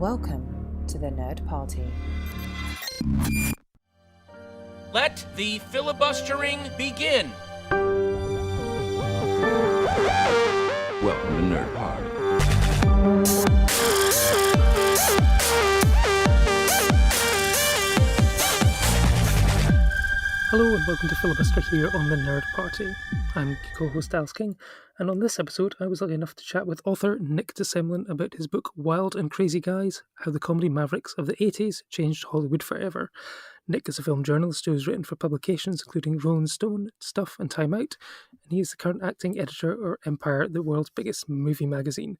Welcome to the Nerd Party. Let the filibustering begin. Welcome to Nerd Party. Hello and welcome to Filibuster here on the Nerd Party. I'm co-host Alice King, and on this episode I was lucky enough to chat with author Nick De Semlyen about his book Wild and Crazy Guys, How the Comedy Mavericks of the 80s Changed Hollywood Forever. Nick is a film journalist who has written for publications including Rolling Stone, Stuff and Time Out, and he is the current acting editor of Empire, the world's biggest movie magazine.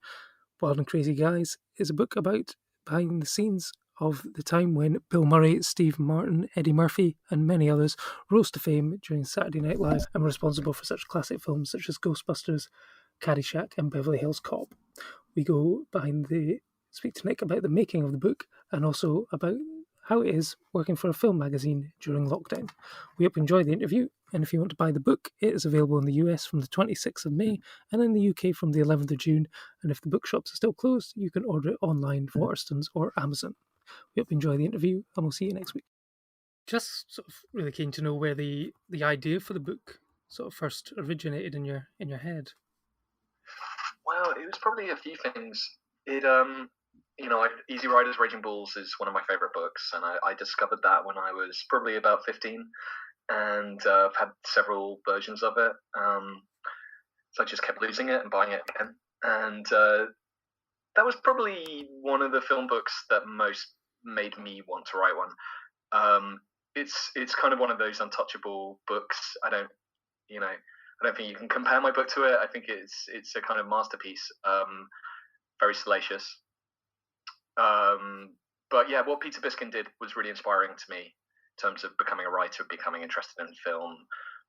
Wild and Crazy Guys is a book about behind the scenes of the time when Bill Murray, Steve Martin, Eddie Murphy, and many others rose to fame during Saturday Night Live and were responsible for such classic films such as Ghostbusters, Caddyshack, and Beverly Hills Cop. We go speak to Nick about the making of the book and also about how it is working for a film magazine during lockdown. We hope you enjoy the interview, and if you want to buy the book, it is available in the US from the 26th of May and in the UK from the 11th of June, and if the bookshops are still closed, you can order it online from Waterstones or Amazon. We hope you enjoy the interview, and we'll see you next week. Just sort of really keen to know where the idea for the book sort of first originated in your head. Well, it was probably a few things. Easy Riders, Raging Bulls is one of my favorite books, and I discovered that when I was probably about 15, and I've had several versions of it. So I just kept losing it and buying it again, and that was probably one of the film books that most made me want to write one. It's kind of one of those untouchable books. I don't think you can compare my book to it. I think it's a kind of masterpiece. Very salacious. But yeah, what Peter Biskin did was really inspiring to me in terms of becoming a writer, becoming interested in film,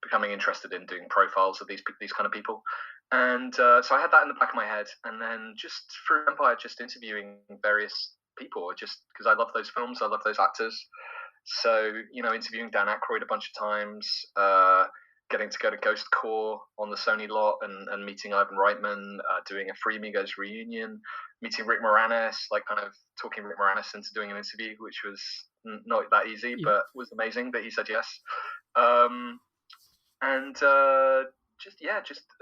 becoming interested in doing profiles of these kind of people. And so I had that in the back of my head, and then just through Empire, just interviewing various people, just because I love those films, I love those actors. So, interviewing Dan Aykroyd a bunch of times, getting to go to Ghost Corps on the Sony lot and meeting Ivan Reitman, doing a Free Amigos reunion, meeting Rick Moranis, like kind of talking Rick Moranis into doing an interview, which was not that easy, but was amazing that he said yes. And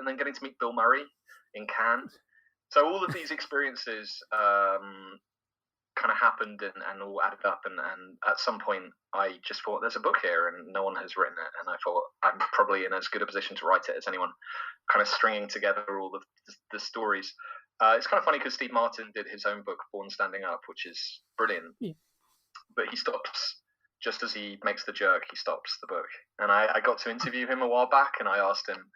then getting to meet Bill Murray in Cannes. So all of these experiences kind of happened and all added up. And at some point, I just thought, there's a book here and no one has written it. And I thought, I'm probably in as good a position to write it as anyone, kind of stringing together all of the stories. It's kind of funny because Steve Martin did his own book, Born Standing Up, which is brilliant. Yeah. But he stops. Just as he makes the jerk, he stops the book. And I got to interview him a while back, and I asked him,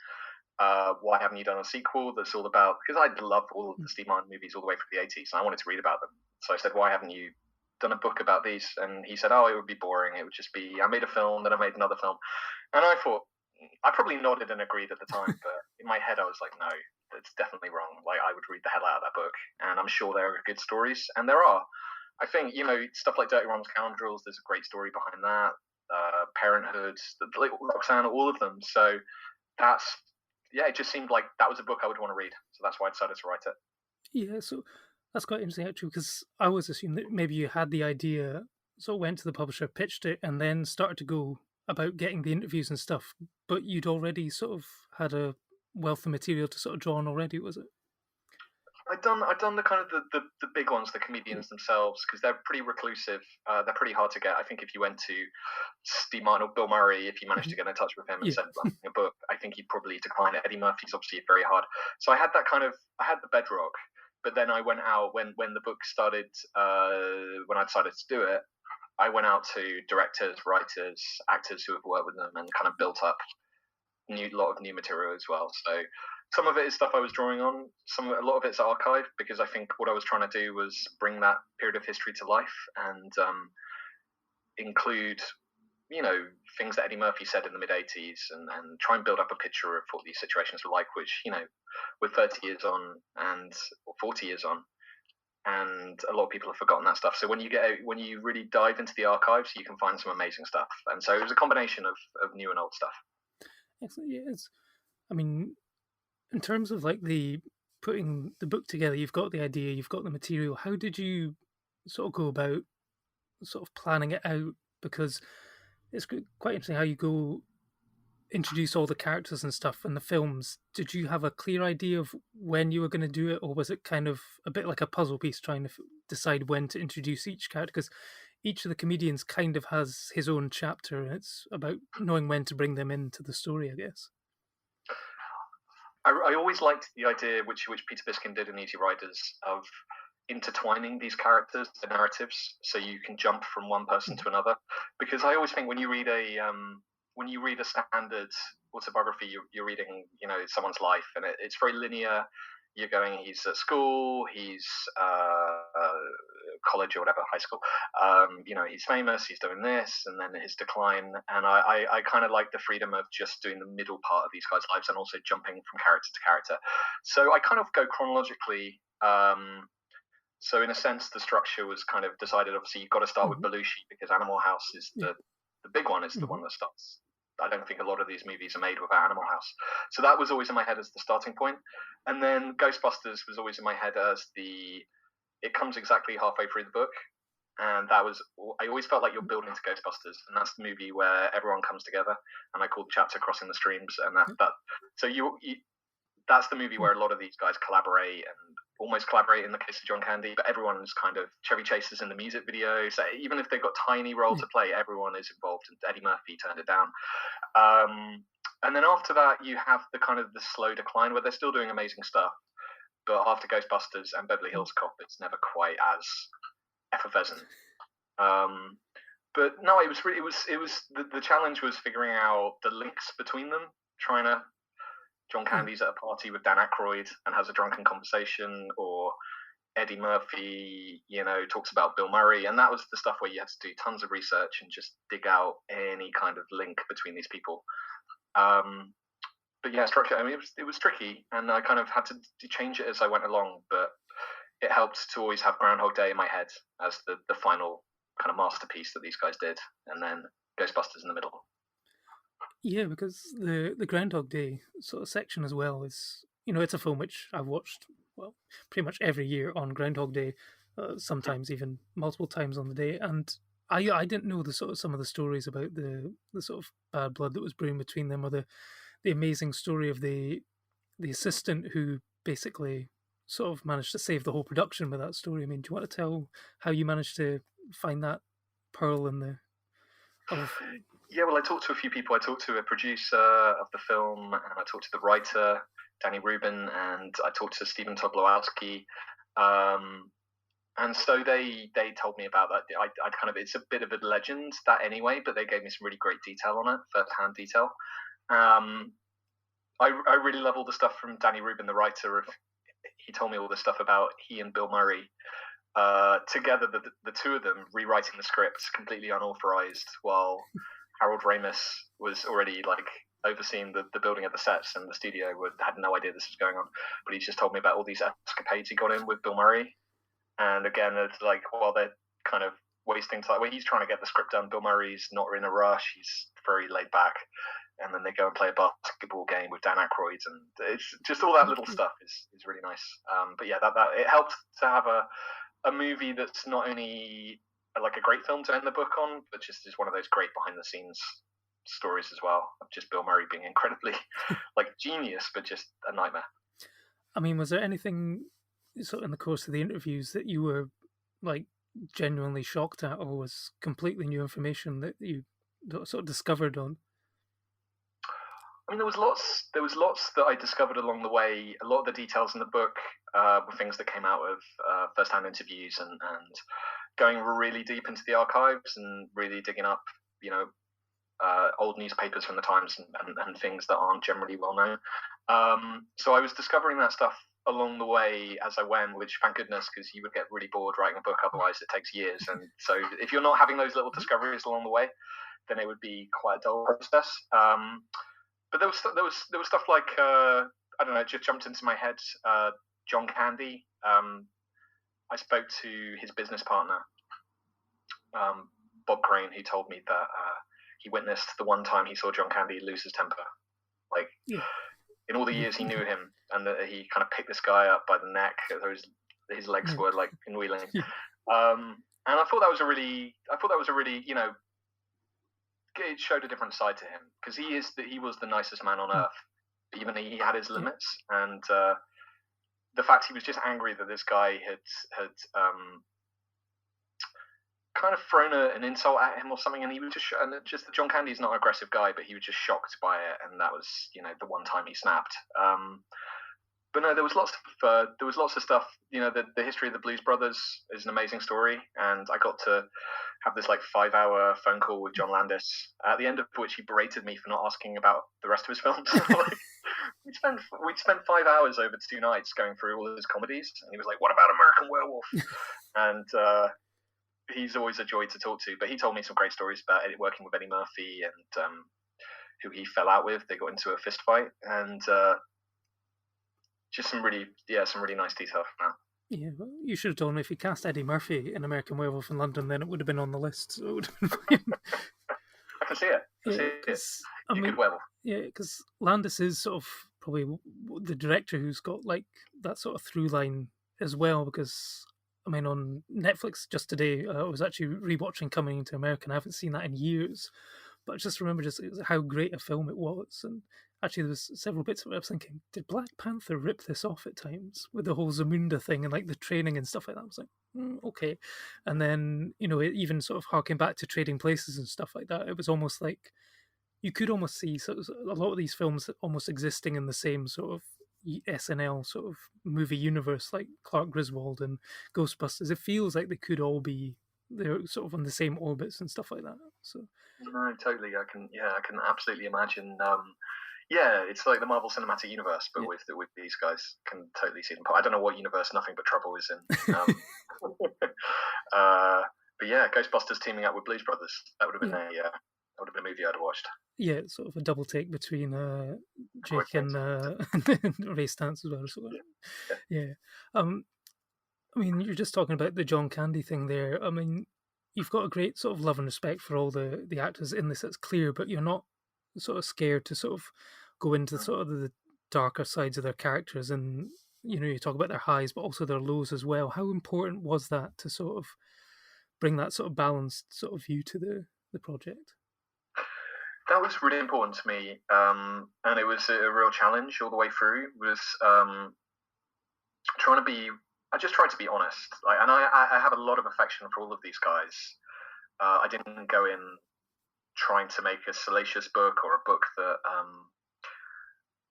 why haven't you done a sequel that's all about... Because I love all of the Steve Martin movies all the way from the 80s, and I wanted to read about them. So I said, why haven't you done a book about these? And he said, it would be boring. It would just be, I made a film, then I made another film. And I thought, I probably nodded and agreed at the time, but in my head I was like, no, that's definitely wrong. Like, I would read the hell out of that book, and I'm sure there are good stories, and there are. I think, stuff like Dirty Rotten Scoundrels, there's a great story behind that. Parenthood, Roxanne, all of them. So it just seemed like that was a book I would want to read. So that's why I decided to write it. Yeah, so that's quite interesting actually, because I always assumed that maybe you had the idea, so went to the publisher, pitched it, and then started to go about getting the interviews and stuff, but you'd already sort of had a wealth of material to sort of draw on already, was it? I've done the kind of the big ones, the comedians themselves, because they're pretty reclusive. They're pretty hard to get. I think if you went to Steve Martin or Bill Murray, if you managed to get in touch with him and said a book, I think he'd probably decline it. Eddie Murphy's obviously very hard. So I had I had the bedrock, but then I went out when the book started. When I decided to do it, I went out to directors, writers, actors who have worked with them, and kind of built up a lot of new material as well. So some of it is stuff I was drawing on. A lot of it's archived, because I think what I was trying to do was bring that period of history to life and include, things that Eddie Murphy said in the mid-'80s and try and build up a picture of what these situations were like, which, we're 30 years on or 40 years on, and a lot of people have forgotten that stuff. So when you really dive into the archives, you can find some amazing stuff. And so it was a combination of new and old stuff. Excellent. Yeah, in terms of like putting the book together, you've got the idea, you've got the material. How did you sort of go about sort of planning it out? Because it's quite interesting how you go introduce all the characters and stuff in the films. Did you have a clear idea of when you were going to do it, or was it kind of a bit like a puzzle piece trying to decide when to introduce each character? Because each of the comedians kind of has his own chapter, and it's about knowing when to bring them into the story, I guess. I always liked the idea, which Peter Biskin did in Easy Riders, of intertwining these characters, the narratives, so you can jump from one person to another. Because I always think when you read a standard autobiography, you're reading, someone's life, and it's very linear. You're going, he's at school, he's college or whatever, high school. He's famous, he's doing this, and then his decline. And I kind of like the freedom of just doing the middle part of these guys' lives and also jumping from character to character. So I kind of go chronologically. So in a sense, the structure was kind of decided. Obviously, you've got to start with Belushi because Animal House is the big one. Is the one that starts. I don't think a lot of these movies are made without Animal House. So that was always in my head as the starting point. And then Ghostbusters was always in my head as it comes exactly halfway through the book. And I always felt like you're building to Ghostbusters. And that's the movie where everyone comes together. And I called the chapter Crossing the Streams. And so that's the movie where a lot of these guys collaborate and almost collaborate in the case of John Candy, but everyone's kind of Chevy Chase is in the music video. So even if they've got tiny role to play, everyone is involved, and Eddie Murphy turned it down. And then after that, you have the kind of the slow decline where they're still doing amazing stuff. But after Ghostbusters and Beverly Hills Cop, it's never quite as effervescent. But no, it was the challenge was figuring out the links between them, John Candy's at a party with Dan Aykroyd and has a drunken conversation, or Eddie Murphy, talks about Bill Murray, and that was the stuff where you had to do tons of research and just dig out any kind of link between these people. But yeah, structure. I mean, it was tricky, and I kind of had to change it as I went along. But it helped to always have Groundhog Day in my head as the final kind of masterpiece that these guys did, and then Ghostbusters in the middle. Yeah, because the Groundhog Day sort of section as well is, it's a film which I've watched, well, pretty much every year on Groundhog Day, sometimes even multiple times on the day. And I didn't know some of the stories about the sort of bad blood that was brewing between them, or the amazing story of the assistant who basically sort of managed to save the whole production with that story. I mean, do you want to tell how you managed to find that pearl in the... Yeah, well, I talked to a few people. I talked to a producer of the film, and I talked to the writer, Danny Rubin, and I talked to Stephen Tobolowsky. And so they told me about that. I kind of, it's a bit of a legend, that anyway, but they gave me some really great detail on it, first-hand detail. I really love all the stuff from Danny Rubin, the writer. He told me all the stuff about he and Bill Murray together, the two of them rewriting the scripts completely unauthorized, while Harold Ramis was already overseeing the building of the sets, and the studio had no idea this was going on. But he just told me about all these escapades he got in with Bill Murray. And again, it's while they're kind of wasting time, when he's trying to get the script done, Bill Murray's not in a rush. He's very laid back. And then they go and play a basketball game with Dan Aykroyd, and it's just all that little stuff is really nice. But yeah, that it helped to have a movie that's not only like a great film to end the book on, but just is one of those great behind the scenes stories as well, of just Bill Murray being incredibly genius, but just a nightmare. I mean, was there anything sort of in the course of the interviews that you were genuinely shocked at, or was completely new information that you sort of discovered on? I mean, there was lots that I discovered along the way. A lot of the details in the book were things that came out of first-hand interviews and going really deep into the archives and really digging up, old newspapers from the times and things that aren't generally well known. So I was discovering that stuff along the way as I went, which thank goodness, because you would get really bored writing a book. Otherwise, it takes years. And so if you're not having those little discoveries along the way, then it would be quite a dull process. But there was stuff like I don't know, it just jumped into my head. John Candy. I spoke to his business partner, Bob Crane, who told me that he witnessed the one time he saw John Candy lose his temper. In all the years he knew him, and that he kind of picked this guy up by the neck. His legs were pinwheeling, And I thought that was a really, it showed a different side to him, because he was the nicest man on earth. Even he had his limits, and the fact he was just angry that this guy had kind of thrown an insult at him or something, and he was just John Candy's not an aggressive guy, but he was just shocked by it, and that was the one time he snapped. But no, there was lots of stuff. The history of the Blues Brothers is an amazing story, and I got to have this 5-hour phone call with John Landis, at the end of which he berated me for not asking about the rest of his films. We'd spent 5 hours over 2 nights going through all of his comedies, and he was like, "What about American Werewolf?" And he's always a joy to talk to. But he told me some great stories about working with Eddie Murphy and who he fell out with. They got into a fist fight, and just some really nice detail from that. Yeah, well, you should have told me if you cast Eddie Murphy in American Werewolf in London, then it would have been on the list. So it would have been fine. I can see it. I mean, good werewolf. Yeah, because Landis is sort of probably the director who's got that sort of through line as well. Because I mean, on Netflix just today, I was actually rewatching Coming to America. I haven't seen that in years, but I just remember how great a film it was. And actually, there was several bits of it I was thinking, did Black Panther rip this off at times with the whole Zamunda thing and the training and stuff like that? I was like, okay. And then, it even sort of harking back to Trading Places and stuff like that. It was almost like you could almost see a lot of these films almost existing in the same sort of SNL sort of movie universe, like Clark Griswold and Ghostbusters. It feels like they could all be, they're sort of on the same orbits and stuff like that. So no, totally. I can absolutely imagine. It's like the Marvel Cinematic Universe, but with these guys. Can totally see them. I don't know what universe Nothing But Trouble is in. But yeah, Ghostbusters teaming up with Blues Brothers. That would have been a movie I'd have watched. Yeah, sort of a double take between Jake and Ray Stantz as well. So, yeah. I mean, you're just talking about the John Candy thing there. I mean, you've got a great sort of love and respect for all the actors in this. It's clear, but you're not sort of scared to sort of go into sort of the darker sides of their characters, and you talk about their highs but also their lows as well. How important was that to sort of bring that sort of balanced sort of view to the project? That was really important to me, and it was a real challenge all the way through. Was I just tried to be honest, and I have a lot of affection for all of these guys. I didn't go in trying to make a salacious book or a book that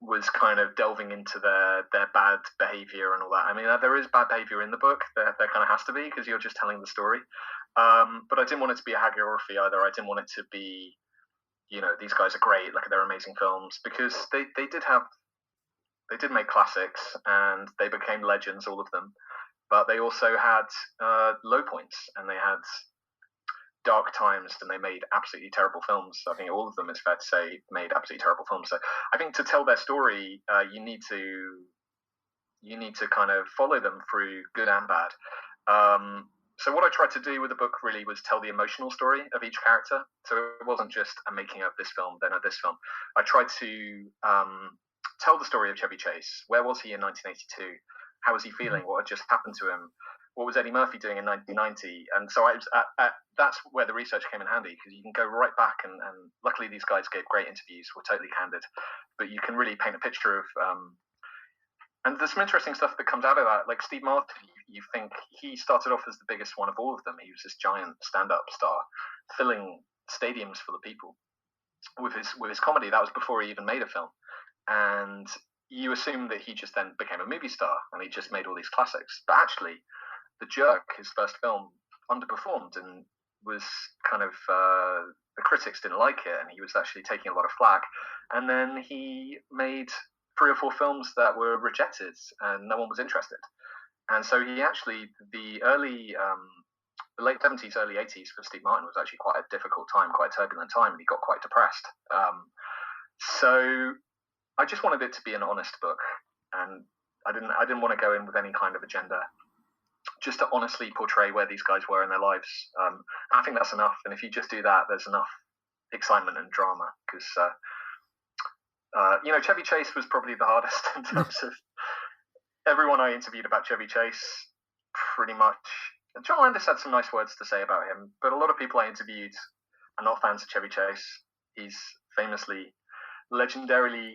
was kind of delving into their bad behavior and all that. I mean, there is bad behavior in the book. There kind of has to be, because you're just telling the story. But I didn't want it to be a hagiography either. I didn't want it to be, these guys are great, they're amazing films, because they did make classics and they became legends, all of them. But they also had low points, and they had dark times, and they made absolutely terrible films. I think all of them, it's fair to say, made absolutely terrible films. So I think to tell their story, you need to kind of follow them through good and bad. So what I tried to do with the book really was tell the emotional story of each character. So it wasn't just a making of this film, then of this film. I tried to tell the story of Chevy Chase. Where was he in 1982? How was he feeling? What had just happened to him? What was Eddie Murphy doing in 1990? And so that's where the research came in handy, because you can go right back, and luckily these guys gave great interviews, were totally candid, but you can really paint a picture of, and there's some interesting stuff that comes out of that. Like Steve Martin, you think he started off as the biggest one of all of them. He was this giant stand-up star, filling stadiums full of people with his comedy. That was before he even made a film. And you assume that he just then became a movie star and he just made all these classics. But actually, The Jerk, his first film, underperformed and was kind of, the critics didn't like it, and he was actually taking a lot of flack. And then he made 3 or 4 films that were rejected and no one was interested. And so he actually, the late 70s, early 80s for Steve Martin was actually quite a difficult time, quite a turbulent time, and he got quite depressed. So I just wanted it to be an honest book, and I didn't want to go in with any kind of agenda, just to honestly portray where these guys were in their lives. I think that's enough, and if you just do that, there's enough excitement and drama, because Chevy Chase was probably the hardest in terms of everyone I interviewed about Chevy Chase pretty much John Landis had some nice words to say about him, but a lot of people I interviewed are not fans of Chevy Chase. He's famously, legendarily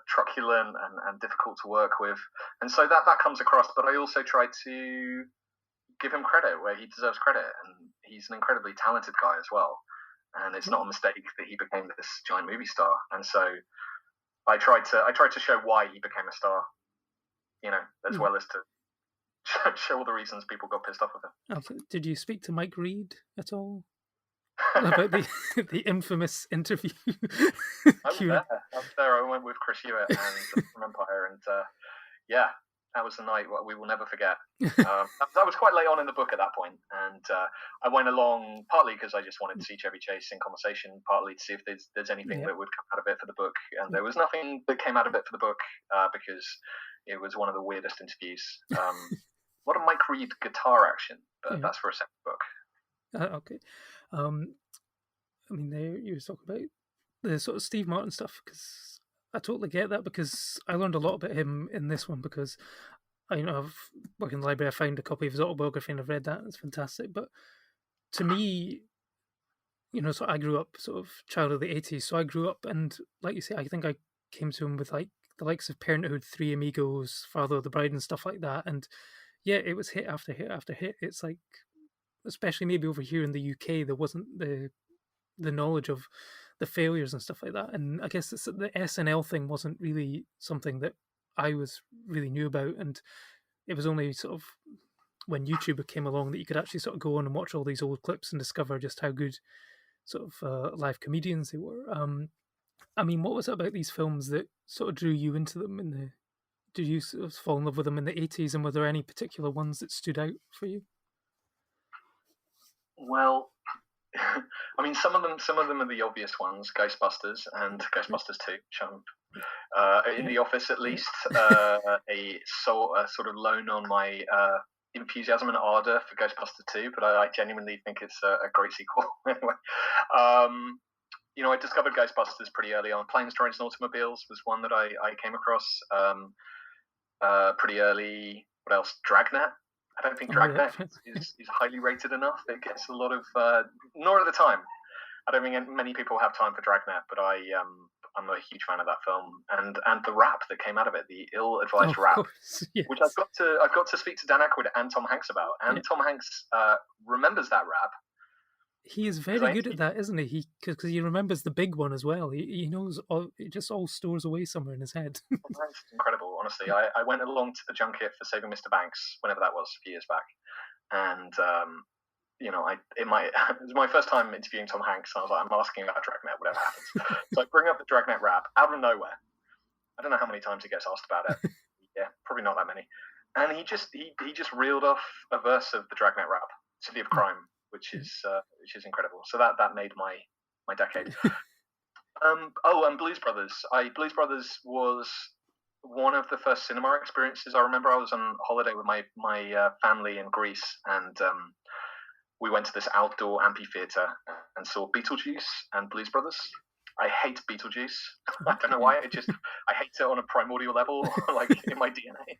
truculent and difficult to work with, and so that comes across. But I also try to give him credit where he deserves credit, and he's an incredibly talented guy as well. And it's not a mistake that he became this giant movie star. And so I tried to show why he became a star, as well as to show all the reasons people got pissed off with him. Absolutely. Did you speak to Mike Reed at all about the infamous interview? I was there. I went with Chris Hewitt and from Empire, and that was the night we will never forget. I was quite late on in the book at that point, and I went along partly because I just wanted to see Chevy Chase in conversation, partly to see if there's anything that would come out of it for the book, and there was nothing that came out of it for the book because it was one of the weirdest interviews. A lot of Mike Reed guitar action, but that's for a separate book. Okay. I mean, there you were talking about the sort of Steve Martin stuff, because I totally get that, because I learned a lot about him in this one, because I've worked in the library, I found a copy of his autobiography and I've read that. It's fantastic. But to me, so I grew up sort of child of the 80s. So I grew up, and like you say, I think I came to him with like the likes of Parenthood, Three Amigos, Father of the Bride and stuff like that. And yeah, it was hit after hit after hit. It's like, especially maybe over here in the UK, there wasn't the knowledge of the failures and stuff like that. And I guess the SNL thing wasn't really something that I was really knew about. And it was only sort of when YouTube came along that you could actually sort of go on and watch all these old clips and discover just how good sort of live comedians they were. I mean, what was it about these films that sort of drew you into them? Did you sort of fall in love with them in the 80s, and were there any particular ones that stood out for you? Well, I mean, some of them are the obvious ones, Ghostbusters and Ghostbusters 2, which in The Office at least, a sort of loan on my enthusiasm and ardor for Ghostbusters 2, but I genuinely think it's a great sequel. Anyway, I discovered Ghostbusters pretty early on. Planes, Trains, and Automobiles was one that I came across pretty early. What else? Dragnet. I don't think Dragnet is highly rated enough. It gets a lot of, nor at the time. I don't think many people have time for Dragnet, but I'm a huge fan of that film, and the rap that came out of it, the ill-advised rap, yes. Which I've got to speak to Dan Aykroyd and Tom Hanks about, and Tom Hanks remembers that rap. He is very good at that, isn't he? Because he remembers the big one as well. He knows it just all stores away somewhere in his head. That's incredible, honestly. I went along to the junket for Saving Mr. Banks, whenever that was, a few years back, and it was my first time interviewing Tom Hanks, and I was like, I'm asking about Dragnet, whatever happens. So I bring up the Dragnet rap out of nowhere. I don't know how many times he gets asked about it. Yeah, probably not that many. And he just reeled off a verse of the Dragnet rap, City of Crime, which is incredible. So that made my decade. And Blues Brothers. Blues Brothers was one of the first cinema experiences I remember. I was on holiday with my family in Greece, and we went to this outdoor amphitheater and saw Beetlejuice and Blues Brothers. I hate Beetlejuice. I don't know why. I hate it on a primordial level, like in my DNA.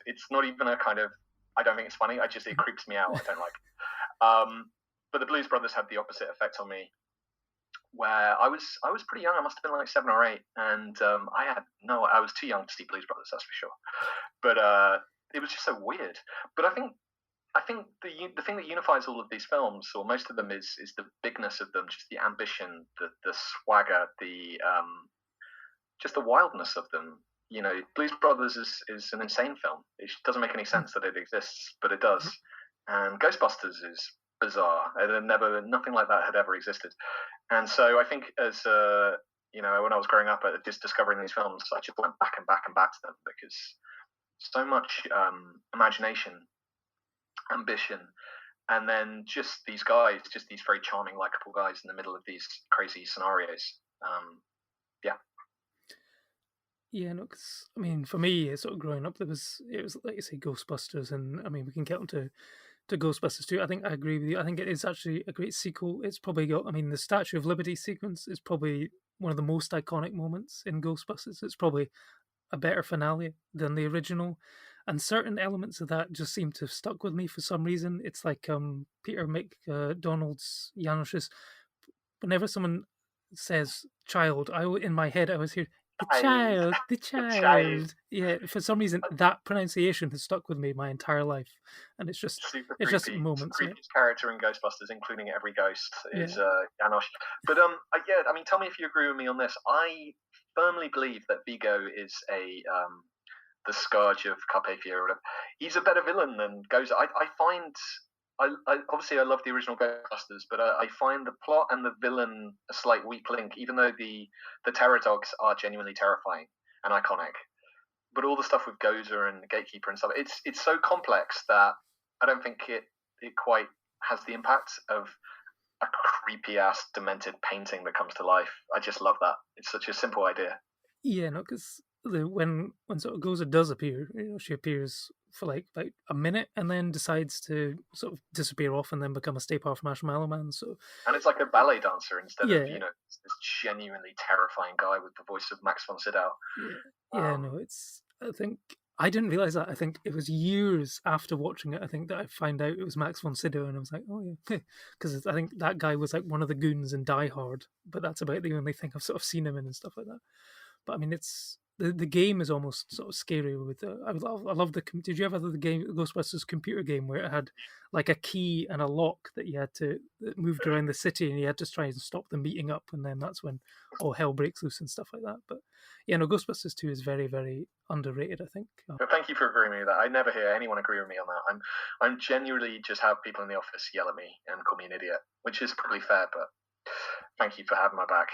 It's not even a kind of, I don't think it's funny. It creeps me out. I don't like it. But the Blues Brothers had the opposite effect on me, where I was pretty young. I must have been like 7 or 8, and I was too young to see Blues Brothers, that's for sure. But it was just so weird. But I think the thing that unifies all of these films, or most of them, is the bigness of them, just the ambition, the swagger, just the wildness of them. Blues Brothers is an insane film. It doesn't make any sense that it exists, but it does. And Ghostbusters is bizarre. Nothing like that had ever existed. And so I think as when I was growing up, just discovering these films, I just went back and back and back to them, because so much imagination, ambition, and then just these guys, just these very charming, likable guys in the middle of these crazy scenarios. Yeah, no, because I mean, for me, sort of growing up, it was like you say, Ghostbusters, and I mean, we can get onto Ghostbusters too. I think I agree with you. I think it is actually a great sequel. It's probably got, I mean, the Statue of Liberty sequence is probably one of the most iconic moments in Ghostbusters. It's probably a better finale than the original. and certain elements of that just seem to have stuck with me for some reason. It's like Peter McDonald's Janosch's. Whenever someone says "child," in my head I always hear the child, the Child. child. Yeah, for some reason that pronunciation has stuck with me my entire life, and it's just Super just creepy. moments. Yeah. Creepiest character in Ghostbusters, including every ghost, is Yeah. Janosch. But yeah, I mean, tell me if you agree with me on this. I firmly believe that Vigo is the scourge of Carpe Fear. Or whatever. He's a better villain than Gozer. I find. Obviously I love the original Ghostbusters, but I find the plot and the villain a slight weak link. Even though the Terror Dogs are genuinely terrifying and iconic, but all the stuff with Gozer and the Gatekeeper and stuff, it's so complex that I don't think it quite has the impact of a creepy ass demented painting that comes to life. I just love that. It's such a simple idea. Yeah, no, because when sort of Gozer does appear, she appears for like a minute and then decides to sort of disappear off and then become a Stay Puft Marshmallow Man. So, and it's like a ballet dancer instead of yeah, this genuinely terrifying guy with the voice of Max von Sydow. yeah, no, it's. I think I didn't realize that. I think it was years after watching it. I think that I found out it was Max von Sydow, and I was like, oh yeah, because I think that guy was like one of the goons in Die Hard, but that's about the only thing I've sort of seen him in and stuff like that. But I mean, it's the game is almost sort of scary with. I love the. Did you ever have the game Ghostbusters computer game where it had like a key and a lock that you had to that moved around the city and you had to try and stop them meeting up, and then that's when all hell breaks loose and stuff like that. But yeah, no, Ghostbusters 2 is very, very underrated, I think. But thank you for agreeing with me with that. I never hear anyone agree with me on that. I'm genuinely just have people in the office yell at me and call me an idiot, which is probably fair, but thank you for having my back.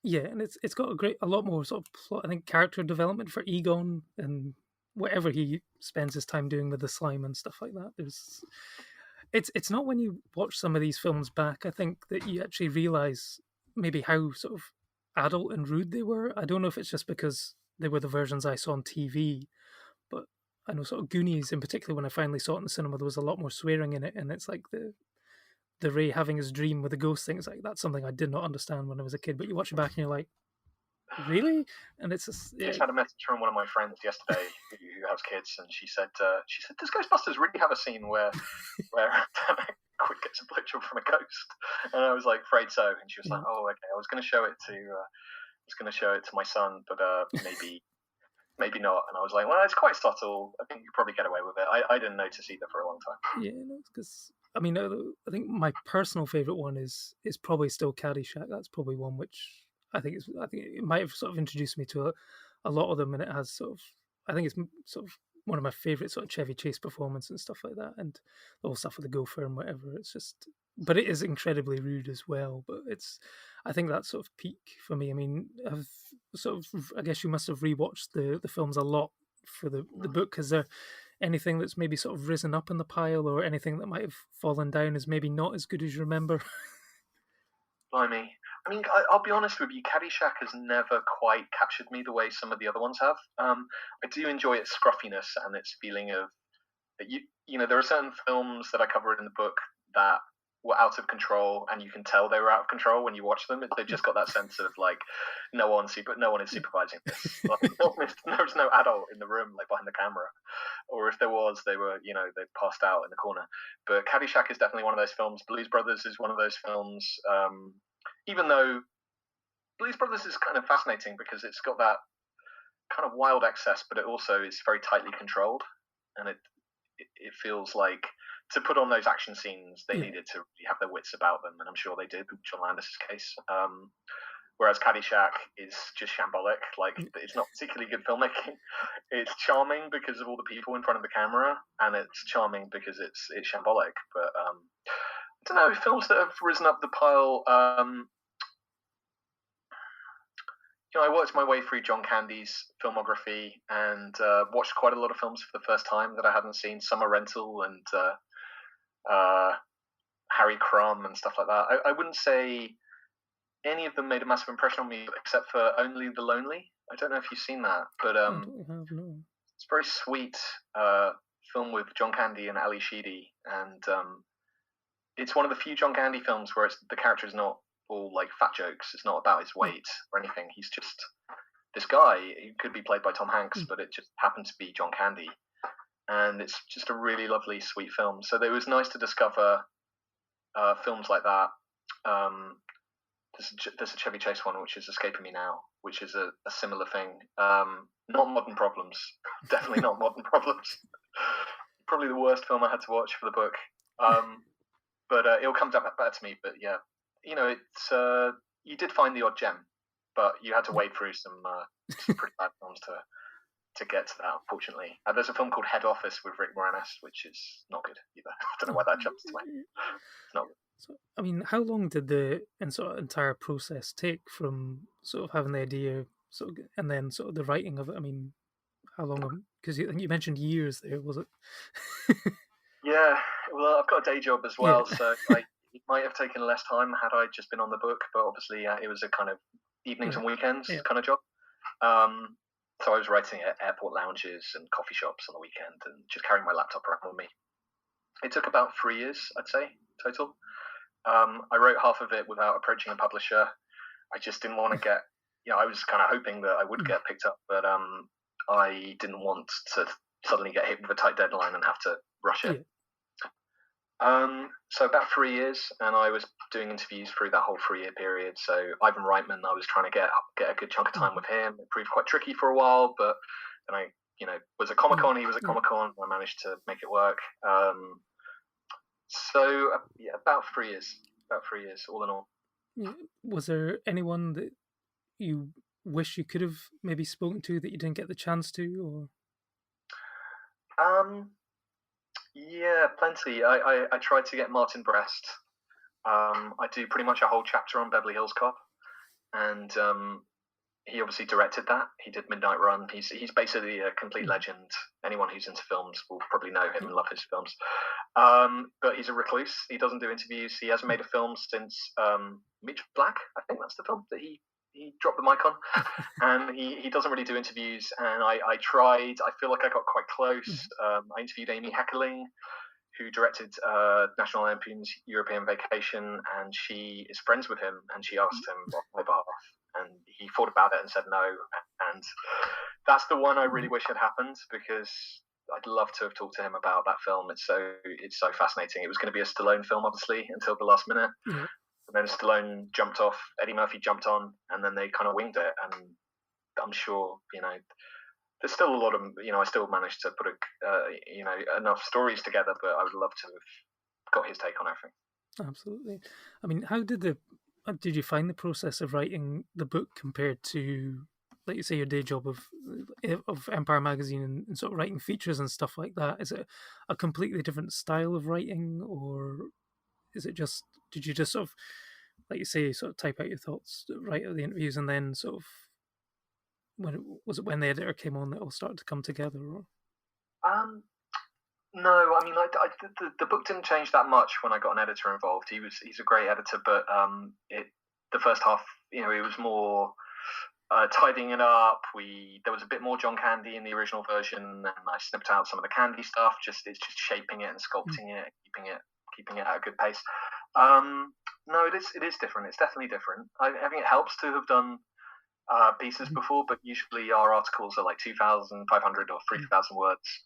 Yeah, and it's got a lot more sort of plot, I think, character development for Egon and whatever he spends his time doing with the slime and stuff like that. It's not when you watch some of these films back, I think, that you actually realize maybe how sort of adult and rude they were. I don't know if it's just because they were the versions I saw on TV, but I know sort of Goonies in particular, when I finally saw it in the cinema, there was a lot more swearing in it, and it's like the Ray having his dream with the ghost thing. It's like that's something I did not understand when I was a kid, but you watch it back and you're like, really? And it's just, I just had a message from one of my friends yesterday who has kids, and she said, "Does Ghostbusters really have a scene where Quid gets a blowjob from a ghost?" And I was like, "Afraid so." And she was like, "Oh, okay. I was going to show it to my son, but maybe not." And I was like, "Well, it's quite subtle. I think you probably get away with it." I didn't notice either for a long time. Yeah, no, because I mean, I think my personal favorite one is probably still Caddyshack. That's probably one which I think it might have sort of introduced me to a lot of them, and it has sort of, I think it's sort of one of my favorite sort of Chevy Chase performance and stuff like that, and the whole stuff with the gopher and whatever. It's just, but it is incredibly rude as well. But I think that's sort of peak for me. I mean, I guess you must have rewatched the films a lot for the book. Is there anything that's maybe sort of risen up in the pile, or anything that might have fallen down as maybe not as good as you remember? Blimey. I mean, I'll be honest with you, Caddyshack has never quite captured me the way some of the other ones have. I do enjoy its scruffiness and its feeling of, there are certain films that I covered in the book that were out of control, and you can tell they were out of control when you watch them. They've just got that sense of like, no one is supervising this. Like, there's no adult in the room, like behind the camera, or if there was, they passed out in the corner. But Caddyshack is definitely one of those films. Blues Brothers is one of those films. Even though Blues Brothers is kind of fascinating because it's got that kind of wild excess, but it also is very tightly controlled, and it feels like, to put on those action scenes, they needed to have their wits about them, and I'm sure they did with John Landis' case. Whereas Caddyshack is just shambolic. Like, it's not particularly good filmmaking. It's charming because of all the people in front of the camera, and it's charming because it's shambolic. But I don't know, films that have risen up the pile. I worked my way through John Candy's filmography and watched quite a lot of films for the first time that I hadn't seen. Summer Rental and Harry Crumb and stuff like that. I wouldn't say any of them made a massive impression on me, except for Only the Lonely. I don't know if you've seen that, but I don't have, no. It's a very sweet film with John Candy and Ali Sheedy, and it's one of the few John Candy films where the character is not all like fat jokes. It's not about his weight or anything. He's just this guy. He could be played by Tom Hanks, but it just happened to be John Candy. and it's just a really lovely, sweet film. So it was nice to discover films like that. There's a Chevy Chase one which is escaping me now, which is a similar thing. Not Modern Problems, definitely not Modern Problems. Probably the worst film I had to watch for the book. But it'll come back to me. But yeah, it's you did find the odd gem, but you had to wade through some pretty bad films to get to that, unfortunately. There's a film called Head Office with Rick Moranis, which is not good either. I don't know why that jumps to mind. It's not good. So, I mean, how long did the entire process take from sort of having the idea, and then sort of the writing of it? I mean, how long? Because you mentioned years there, was it? Yeah, well, I've got a day job as well, so it might have taken less time had I just been on the book. But obviously, it was a kind of evenings and weekends kind of job. So I was writing at airport lounges and coffee shops on the weekend, and just carrying my laptop around with me. It took about 3 years, I'd say, total. I wrote half of it without approaching a publisher. I just didn't want to get, I was kind of hoping that I would get picked up, but I didn't want to suddenly get hit with a tight deadline and have to rush it. So about 3 years, and I was doing interviews through that whole 3-year period. So Ivan Reitman, I was trying to get a good chunk of time with him. It proved quite tricky for a while, but then I, was at Comic-Con, he was at Comic-Con, I managed to make it work. So about 3 years, all in all. Was there anyone that you wish you could have maybe spoken to that you didn't get the chance to, or? Yeah, plenty. I tried to get Martin Brest. I do pretty much a whole chapter on Beverly Hills Cop, and he obviously directed that. He did Midnight Run. He's basically a complete legend. Anyone who's into films will probably know him and love his films. But he's a recluse. He doesn't do interviews. He hasn't made a film since Mitch Black. I think that's the film that he dropped the mic on. And he doesn't really do interviews. And I tried. I feel like I got quite close. I interviewed Amy Heckerling, who directed National Lampoon's European Vacation, and she is friends with him. And she asked him on my behalf, and he thought about it and said no. And that's the one I really wish had happened, because I'd love to have talked to him about that film. It's so fascinating. It was going to be a Stallone film, obviously, until the last minute. And then Stallone jumped off, Eddie Murphy jumped on, and then they kind of winged it. And I'm sure, there's still a lot of, I still managed to put enough stories together, but I would love to have got his take on everything. Absolutely. I mean, how did you find the process of writing the book compared to, like you say, your day job of Empire Magazine and sort of writing features and stuff like that? Is it a completely different style of writing, or is it just, did you just sort of, like you say, sort of type out your thoughts, write out the interviews, and then sort of, when the editor came on that all started to come together? Or? No, I mean, the book didn't change that much when I got an editor involved. He's a great editor, but the first half, it was more tidying it up. There was a bit more John Candy in the original version, and I snipped out some of the Candy stuff. It's just shaping it and sculpting it, keeping it at a good pace. No, it is different. It's definitely different. I think it helps to have done pieces before, but usually our articles are like 2,500 or 3,000 words.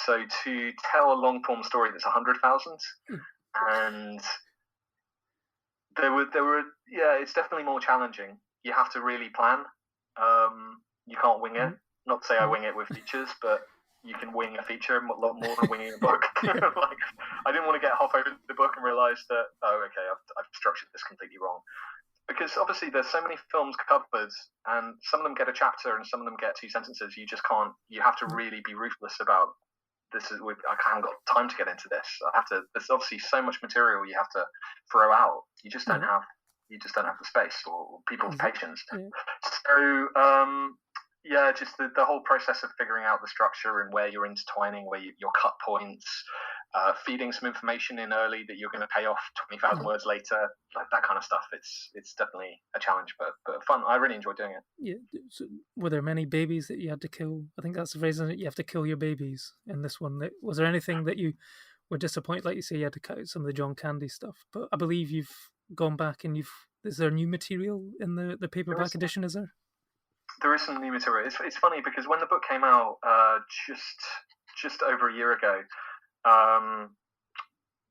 So to tell a long form story that's 100,000, and it's definitely more challenging. You have to really plan. You can't wing it. Not to say I wing it with features, but you can wing a feature a lot more than winging a book. Like, I didn't want to get halfway through the book and realize that, I've structured this completely wrong. Because obviously there's so many films covered, and some of them get a chapter and some of them get 2 sentences. You just can't. You have to really be ruthless about this. I haven't got time to get into this. There's obviously so much material you have to throw out. You just don't have. You just don't have the space or people's patience. So just the whole process of figuring out the structure and where you're intertwining, where your cut points, feeding some information in early that you're going to pay off 20,000 words later, like that kind of stuff. It's definitely a challenge, but fun. I really enjoy doing it. Yeah. So were there many babies that you had to kill? I think that's the phrase, isn't it? You have to kill your babies in this one. Was there anything that you were disappointed? Like you say, you had to cut out some of the John Candy stuff, but I believe you've gone back and is there new material in the paperback edition? Is there? there is some new material. It's funny because when the book came out just over a year ago,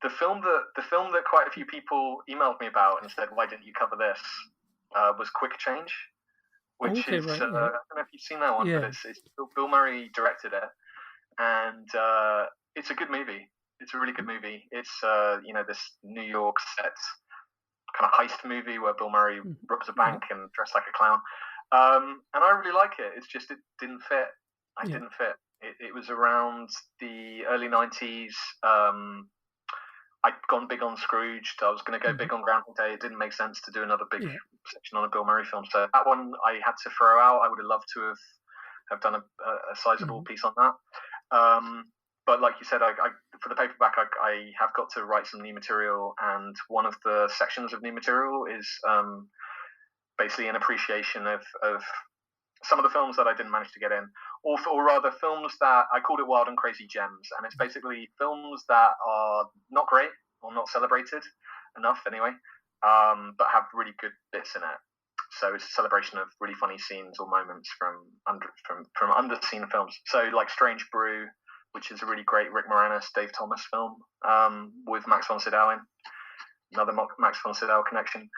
the film that quite a few people emailed me about and said, "Why didn't you cover this?" Was Quick Change, which is right, I don't know if you've seen that one, but it's Bill Murray directed it, and it's a good movie. It's a really good movie. It's this New York set kind of heist movie where Bill Murray robs a bank and dressed like a clown. And I really like it. It's just it didn't fit. I didn't fit. It was around the early 90s. I'd gone big on Scrooged. I was going to go big on Groundhog Day. It didn't make sense to do another big section on a Bill Murray film. So that one I had to throw out. I would have loved to have done a sizable piece on that. But like you said, I for the paperback, I have got to write some new material, and one of the sections of new material is basically an appreciation of some of the films that I didn't manage to get in, or rather films that I called it Wild and Crazy Gems, and it's basically films that are not great or not celebrated enough anyway, but have really good bits in it. So it's a celebration of really funny scenes or moments from underseen films. So like Strange Brew, which is a really great Rick Moranis, Dave Thomas film with Max von Sydow in. Another Max von Sydow connection,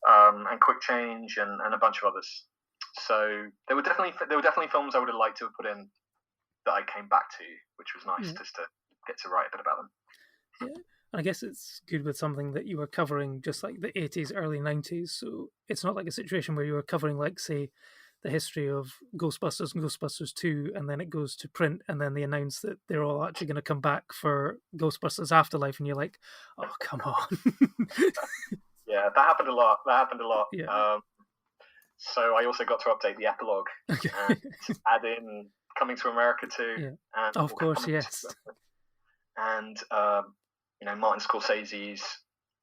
and Quick Change, and a bunch of others. So there were definitely films I would have liked to have put in that I came back to, which was nice just to get to write a bit about them. Yeah, and I guess it's good with something that you were covering just like the 80s, early 90s. So it's not like a situation where you were covering, like, say, the history of Ghostbusters and Ghostbusters 2, and then it goes to print, and then they announce that they're all actually going to come back for Ghostbusters Afterlife, and you're like, oh, come on. Yeah, that happened a lot. Yeah. So I also got to update the epilogue and add in Coming to America 2. Yeah. And of course, yes. And, Martin Scorsese's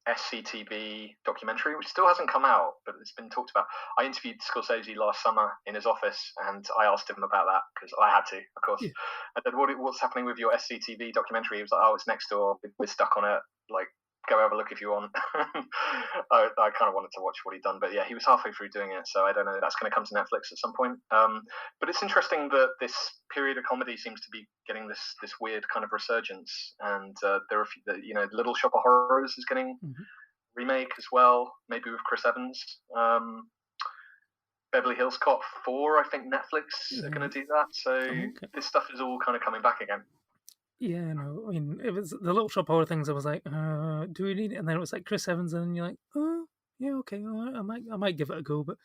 SCTV documentary, which still hasn't come out, but it's been talked about. I interviewed Scorsese last summer in his office, and I asked him about that because I had to, of course. Yeah. I said, "What's happening with your SCTV documentary?" He was like, "Oh, it's next door. We're stuck on it. Like, go have a look if you want." I kind of wanted to watch what he'd done, but yeah, he was halfway through doing it, so I don't know. That's going to come to Netflix at some point. But it's interesting that this period of comedy seems to be getting this weird kind of resurgence, and there are Little Shop of Horrors is getting remake as well, maybe with Chris Evans. Beverly Hills Cop 4, I think Netflix are going to do that. So this stuff is all kind of coming back again. Yeah, no, I mean, it was the Little Shop Horror things. I was like, do we need it? And then it was like Chris Evans, and you're like, oh, yeah, okay, well, I might give it a go. But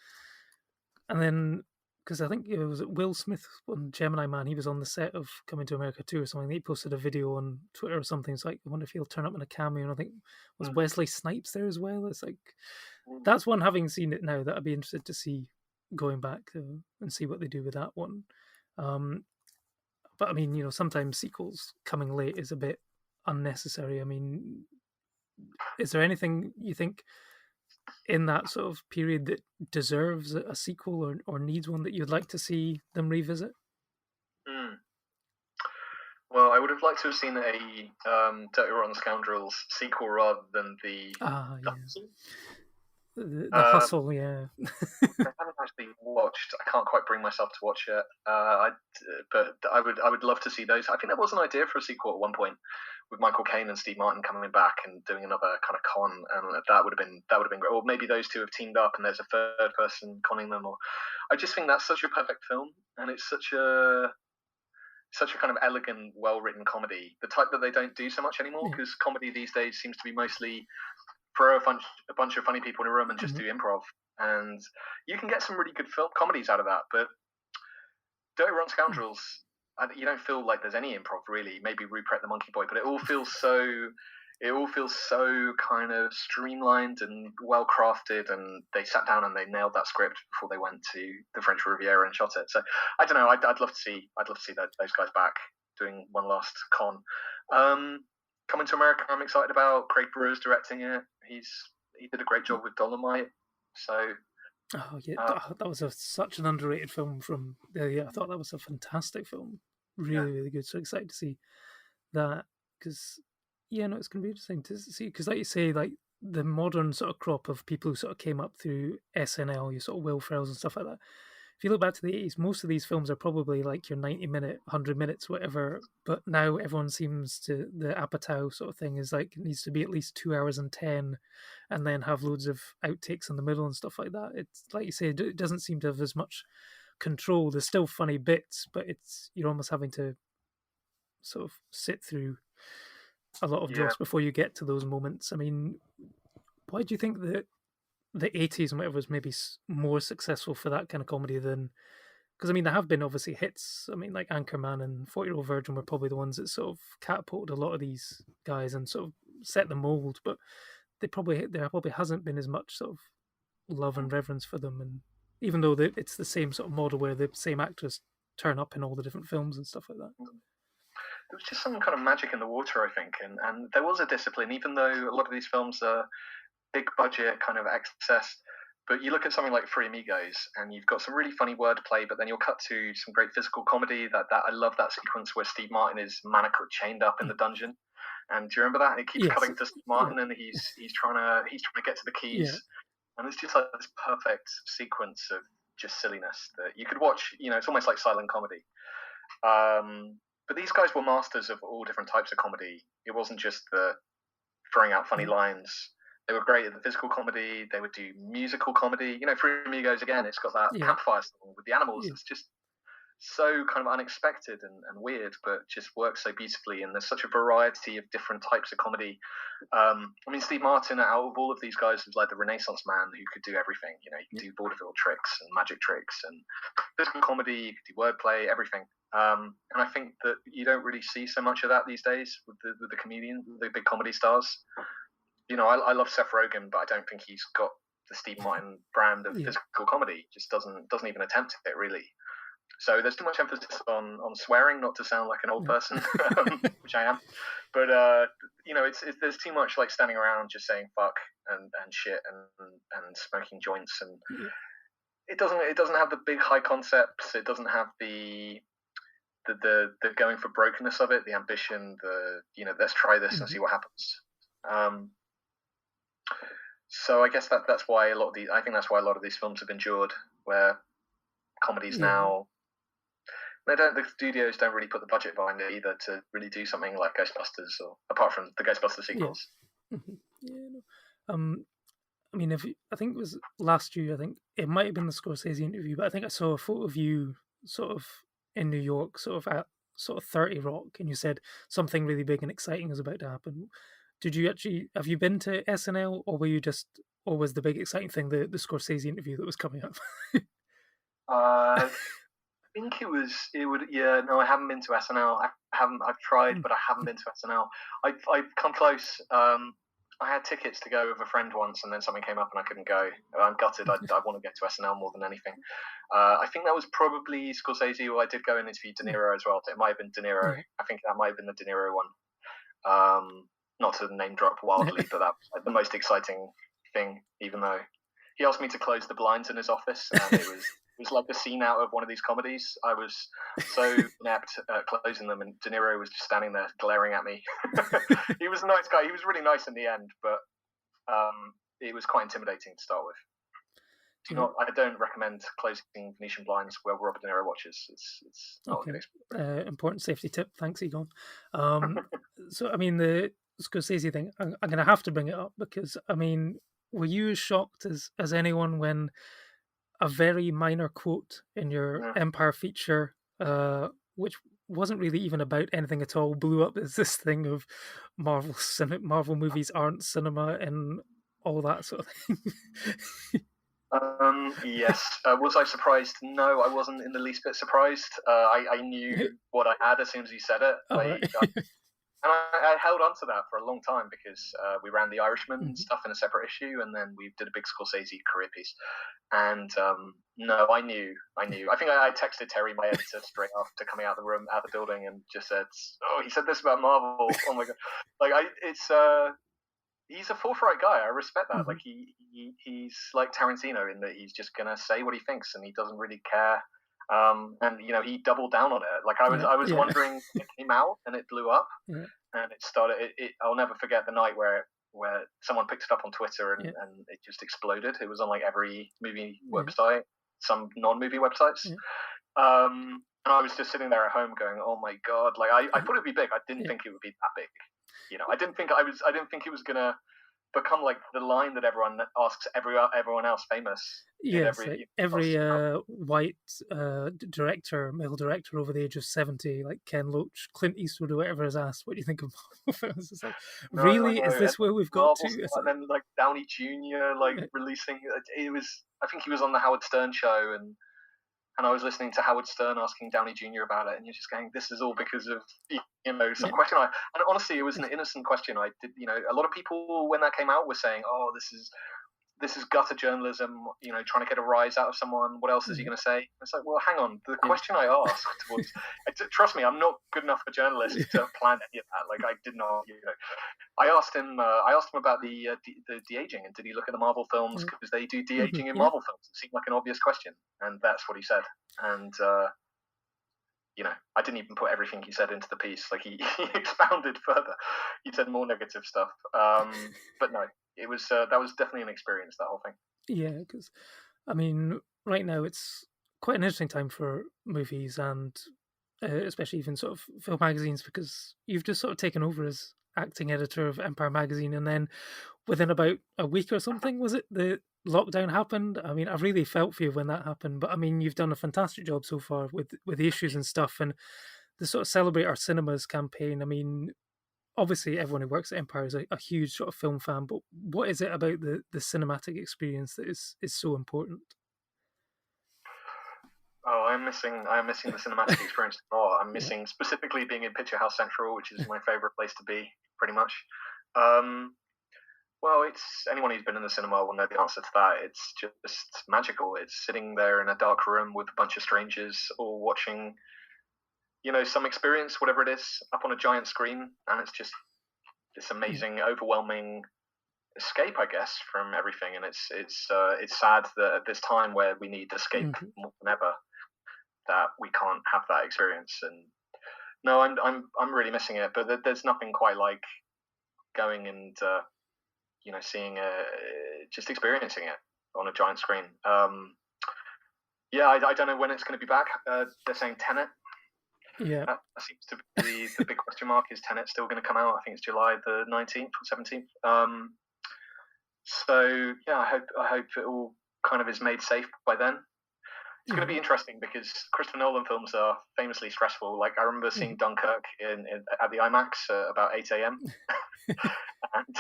and then because I think it was Will Smith on Gemini Man, he was on the set of Coming to America 2 or something. He posted a video on Twitter or something. It's like, I wonder if he'll turn up in a cameo. And I think was Wesley Snipes there as well. It's like that's one. Having seen it now, that I'd be interested to see going back and see what they do with that one. But I mean, sometimes sequels coming late is a bit unnecessary. I mean, is there anything you think in that sort of period that deserves a sequel or needs one that you'd like to see them revisit? Well, I would have liked to have seen a Dirty Rotten Scoundrels sequel rather than the Hustle. The Hustle, yeah. I haven't actually watched. I can't quite bring myself to watch it. But I would love to see those. I think there was an idea for a sequel at one point with Michael Caine and Steve Martin coming back and doing another kind of con, and that would have been great. Or maybe those two have teamed up and there's a third person conning them. Or I just think that's such a perfect film, and it's such a kind of elegant, well-written comedy, the type that they don't do so much anymore, because comedy these days seems to be mostly throw a bunch of funny people in a room and just do improv, and you can get some really good film comedies out of that. But Dirty Rotten Scoundrels, you don't feel like there's any improv really. Maybe Rupert the Monkey Boy, but it all feels so kind of streamlined and well crafted, and they sat down and they nailed that script before they went to the French Riviera and shot it. So I don't know. I'd love to see those guys back doing one last con. Coming to America, I'm excited about. Craig Brewer's directing it. He did a great job with Dolomite. So that was such an underrated film from I thought that was a fantastic film. Really good. So excited to see that, because it's going to be interesting to see, because like you say, like the modern sort of crop of people who sort of came up through SNL, you sort of Will Ferrells and stuff like that, if you look back to the 80s, most of these films are probably like your 90-minute, 100 minutes, whatever. But now everyone seems to, the Apatow sort of thing is like, it needs to be at least 2 hours and 10, and then have loads of outtakes in the middle and stuff like that. It's like you say, it doesn't seem to have as much control. There's still funny bits, but you're almost having to sort of sit through a lot of Yeah. jokes before you get to those moments. I mean, why do you think that the 80s and whatever was maybe more successful for that kind of comedy than, because I mean there have been obviously hits. I mean like Anchorman and 40-Year-Old Virgin were probably the ones that sort of catapulted a lot of these guys and sort of set the mold, but there probably hasn't been as much sort of love and reverence for them. And even though it's the same sort of model where the same actors turn up in all the different films and stuff like that. There was just some kind of magic in the water, I think, and there was a discipline, even though a lot of these films are big budget, kind of excess. But you look at something like Three Amigos, and you've got some really funny wordplay, but then you'll cut to some great physical comedy. That I love that sequence where Steve Martin is manacled, chained up in the dungeon. And do you remember that? It keeps cutting to Steve Martin, and he's trying to get to the keys, and it's just like this perfect sequence of just silliness that you could watch. You know, it's almost like silent comedy. But these guys were masters of all different types of comedy. It wasn't just the throwing out funny lines. They were great at the physical comedy. They would do musical comedy. You know, Three Amigos, again, it's got that campfire song with the animals. It's just so kind of unexpected and weird, but just works so beautifully. And there's such a variety of different types of comedy. I mean, Steve Martin, out of all of these guys, was like the Renaissance man who could do everything. You know, you could do vaudeville tricks and magic tricks and physical comedy. You could do wordplay, everything. And I think that you don't really see so much of that these days with the comedians, the big comedy stars. You know, I love Seth Rogen, but I don't think he's got the Steve Martin brand of physical comedy. Just doesn't even attempt it really. So there's too much emphasis on swearing, not to sound like an old person, which I am. But you know, there's too much like standing around just saying fuck and shit and smoking joints, and it doesn't have the big high concepts. It doesn't have the going for brokenness of it, the ambition, you know, let's try this and see what happens. So I guess that's why I think that's why a lot of these films have endured, where comedies now, the studios don't really put the budget behind it either to really do something like Ghostbusters, or apart from the Ghostbusters sequels. I mean, I think it was last year, I think it might have been the Scorsese interview, but I think I saw a photo of you sort of in New York, sort of at sort of 30 Rock, and you said something really big and exciting is about to happen. Have you been to SNL, or was the big exciting thing the Scorsese interview that was coming up? I think no, I haven't been to SNL. I've tried, but I haven't been to SNL. I've come close. I had tickets to go with a friend once, and then something came up and I couldn't go. I'm gutted. I want to get to SNL more than anything. I think that was probably Scorsese, or I did go and interview De Niro as well. It might have been De Niro. I think that might have been the De Niro one. Not to name drop wildly, but that was like the most exciting thing, even though he asked me to close the blinds in his office, and it was like a scene out of one of these comedies. I was so inept at closing them, and De Niro was just standing there glaring at me. He was a nice guy. He was really nice in the end, but it was quite intimidating to start with. I don't recommend closing Venetian blinds where Robert De Niro watches. It's not a good experience. Important safety tip. Thanks, Egon. So, I mean, the Scorsese thing, I'm going to have to bring it up because, I mean, were you as shocked as anyone when a very minor quote in your Empire feature, which wasn't really even about anything at all, blew up as this thing of Marvel movies aren't cinema and all that sort of thing? Yes. Was I surprised? No, I wasn't in the least bit surprised. I knew what I had as soon as he said it. And I held on to that for a long time because we ran The Irishman stuff in a separate issue, and then we did a big Scorsese career piece. And no, I knew. I think I texted Terry, my editor, straight after coming out of the building, and just said, "Oh, he said this about Marvel." Oh my god! Like he's a forthright guy. I respect that. Like he's like Tarantino in that he's just gonna say what he thinks, and he doesn't really care. And you know, he doubled down on it. Like I was wondering when it came out and it blew up, and it started. I'll never forget the night where someone picked it up on Twitter and it just exploded. It was on like every movie website. some non-movie websites. Yeah. And I was just sitting there at home going, "Oh my god!" Like I thought it'd be big. I didn't think it would be that big. I didn't think it was gonna become like the line that everyone asks everyone else famous. Yes, every white male director over the age of 70, like Ken Loach, Clint Eastwood, or whatever, is asked, "What do you think of Marvel films?" It's like, really, is this where we've got to? And then like Downey Jr. releasing it was. I think he was on the Howard Stern show, and I was listening to Howard Stern asking Downey Jr. about it, and you're just going, "This is all because of some question." And honestly, it was an innocent question. I did, a lot of people when that came out were saying, "Oh, this is gutter journalism." Trying to get a rise out of someone. What else is he going to say? It's like, well, hang on. The question I asked was, trust me, I'm not good enough a journalist to plan any of that. Like, I did not. I asked him about the de-aging, and did he look at the Marvel films because they do de-aging in Marvel films? It seemed like an obvious question, and that's what he said. And I didn't even put everything he said into the piece. Like he expounded further. He said more negative stuff. But no, it was that was definitely an experience. That whole thing. Yeah, because I mean, right now it's quite an interesting time for movies and especially even sort of film magazines, because you've just sort of taken over as acting editor of Empire magazine, and then within about a week or something, was it, the lockdown happened? I mean, I've really felt for you when that happened, but I mean, you've done a fantastic job so far with the issues and stuff, and the sort of Celebrate Our Cinemas campaign. I mean, obviously everyone who works at Empire is a huge sort of film fan, but what is it about the cinematic experience that is so important? Oh, I'm missing the cinematic experience a lot. I'm missing specifically being in Picture House Central, which is my favorite place to be, pretty much. Well, it's anyone who's been in the cinema will know the answer to that. It's just magical. It's sitting there in a dark room with a bunch of strangers, all watching, some experience, whatever it is, up on a giant screen, and it's just this amazing, overwhelming escape, I guess, from everything. And it's sad that at this time where we need escape more than ever, that we can't have that experience. And no, I'm really missing it. But there's nothing quite like going and seeing just experiencing it on a giant screen. I don't know when it's going to be back. They're saying Tenet. Yeah, that seems to be the big question mark. Is Tenet still going to come out? I think it's July the 19th or 17th. So yeah, I hope it all kind of is made safe by then. It's going to be interesting because Christopher Nolan films are famously stressful. Like I remember seeing Dunkirk at the IMAX about 8 a.m. and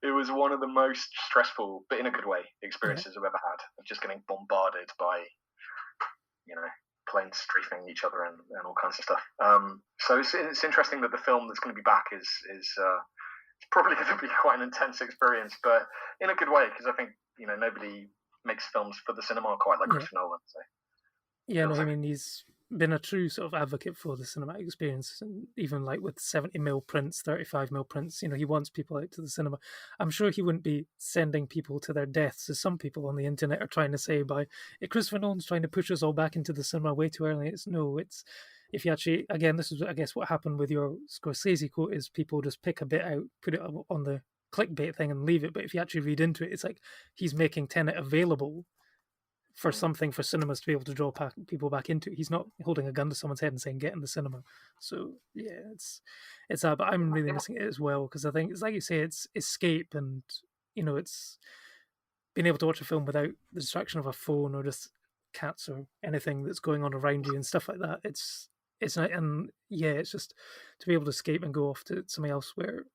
it was one of the most stressful, but in a good way, experiences I've ever had. Of just getting bombarded by, planes strafing each other and all kinds of stuff. So it's interesting that the film that's going to be back is probably going to be quite an intense experience, but in a good way, because I think nobody makes films for the cinema quite like Christopher Nolan. So yeah, no, I mean, he's been a true sort of advocate for the cinematic experience, and even like with 70mm prints, 35mm prints, he wants people out to the cinema. I'm sure he wouldn't be sending people to their deaths, as some people on the internet are trying to say, by Christopher Nolan's trying to push us all back into the cinema way too early. It's if you actually, again, this is, I guess, what happened with your Scorsese quote, is people just pick a bit out, put it on the clickbait thing and leave it. But if you actually read into it, it's like he's making Tenet available for something for cinemas to be able to draw people back into. He's not holding a gun to someone's head and saying, get in the cinema. So yeah, it's that, but I'm really missing it as well, because I think it's like you say, it's escape, and it's being able to watch a film without the distraction of a phone or just cats or anything that's going on around you and stuff like that. It's not, and it's just to be able to escape and go off to something else where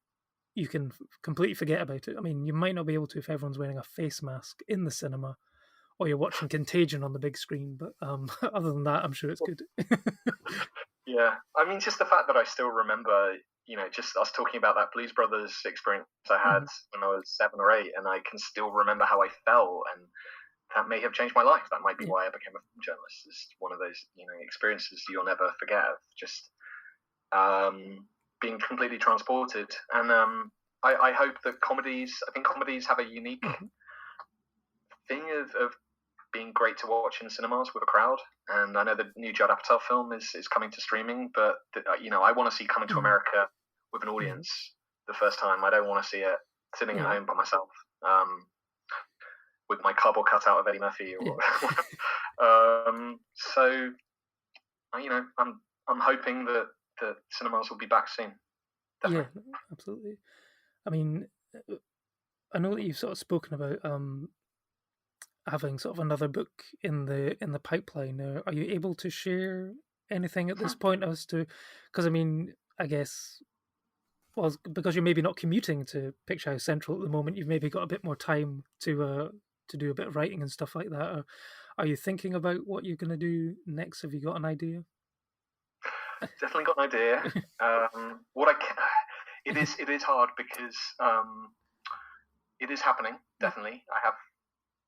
you can completely forget about it. I mean, you might not be able to if everyone's wearing a face mask in the cinema, or you're watching Contagion on the big screen, but other than that, I'm sure it's good. Yeah, I mean, just the fact that I still remember, just us talking about that Blues Brothers experience I had when I was 7 or 8, and I can still remember how I felt, and that may have changed my life. That might be why I became a film journalist. It's one of those, experiences you'll never forget, of just being completely transported. And I hope that comedies have a unique thing of being great to watch in cinemas with a crowd. And I know the new Judd Apatow film is coming to streaming, but I want to see Coming to America with an audience the first time. I don't want to see it sitting at home by myself. with my cardboard cutout of Eddie Murphy. Or so I'm hoping that cinemas will be back soon. Definitely. Yeah, absolutely. I mean, I know that you've sort of spoken about having sort of another book in the pipeline. Are you able to share anything at this point as to? Because I mean, I guess, well, because you're maybe not commuting to Picture House Central at the moment, you've maybe got a bit more time to do a bit of writing and stuff like that. Are you thinking about what you're going to do next? Have you got an idea? Definitely got an idea. It is hard because it is happening. Definitely, I have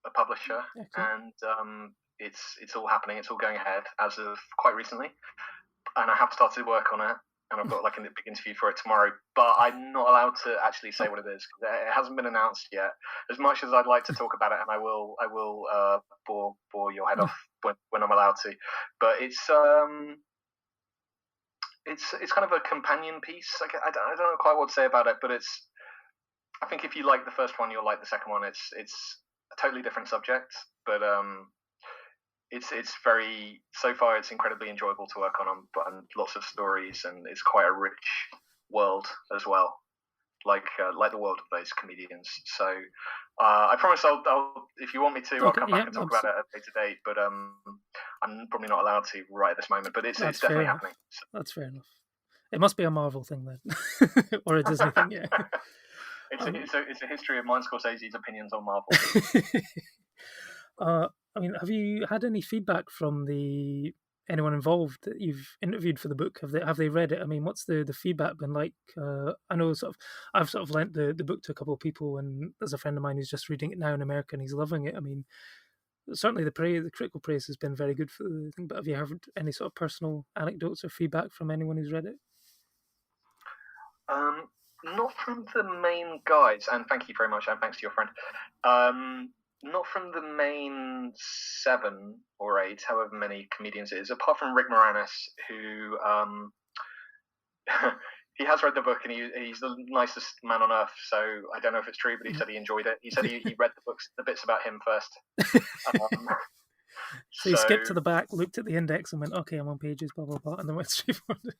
a publisher, and it's all happening. It's all going ahead as of quite recently, and I have started work on it. And I've got like a big interview for it tomorrow, but I'm not allowed to actually say what it is. It hasn't been announced yet. As much as I'd like to talk about it, and I will bore your head off when I'm allowed to. But it's kind of a companion piece. I don't know quite what to say about it, but I think if you like the first one, you'll like the second one. It's a totally different subject, but it's very, so far it's incredibly enjoyable to work on, and lots of stories, and it's quite a rich world as well, like the world of those comedians. So I promise I'll if you want me to, I'll come back and talk about it at a later date, but I'm probably not allowed to right at this moment, but it's definitely happening. So. That's fair enough. It must be a Marvel thing then, or a Disney thing, yeah. It's a history of Martin Scorsese's opinions on Marvel. I mean, have you had any feedback from anyone involved that you've interviewed for the book? Have they read it? I mean, what's the feedback been like? I know I've sort of lent the book to a couple of people, and there's a friend of mine who's just reading it now in America, and he's loving it. I mean, certainly the critical praise has been very good for the thing. But have you heard any sort of personal anecdotes or feedback from anyone who's read it? Not from the main guys, and thank you very much, and thanks to your friend. Not from the main 7 or 8, however many comedians it is, apart from Rick Moranis, who he has read the book, and he's the nicest man on earth. So I don't know if it's true, but he said he enjoyed it. He said he read the bits about him first. So he skipped to the back, looked at the index, and went, "Okay, I'm on pages, blah blah blah," and then went straight forward.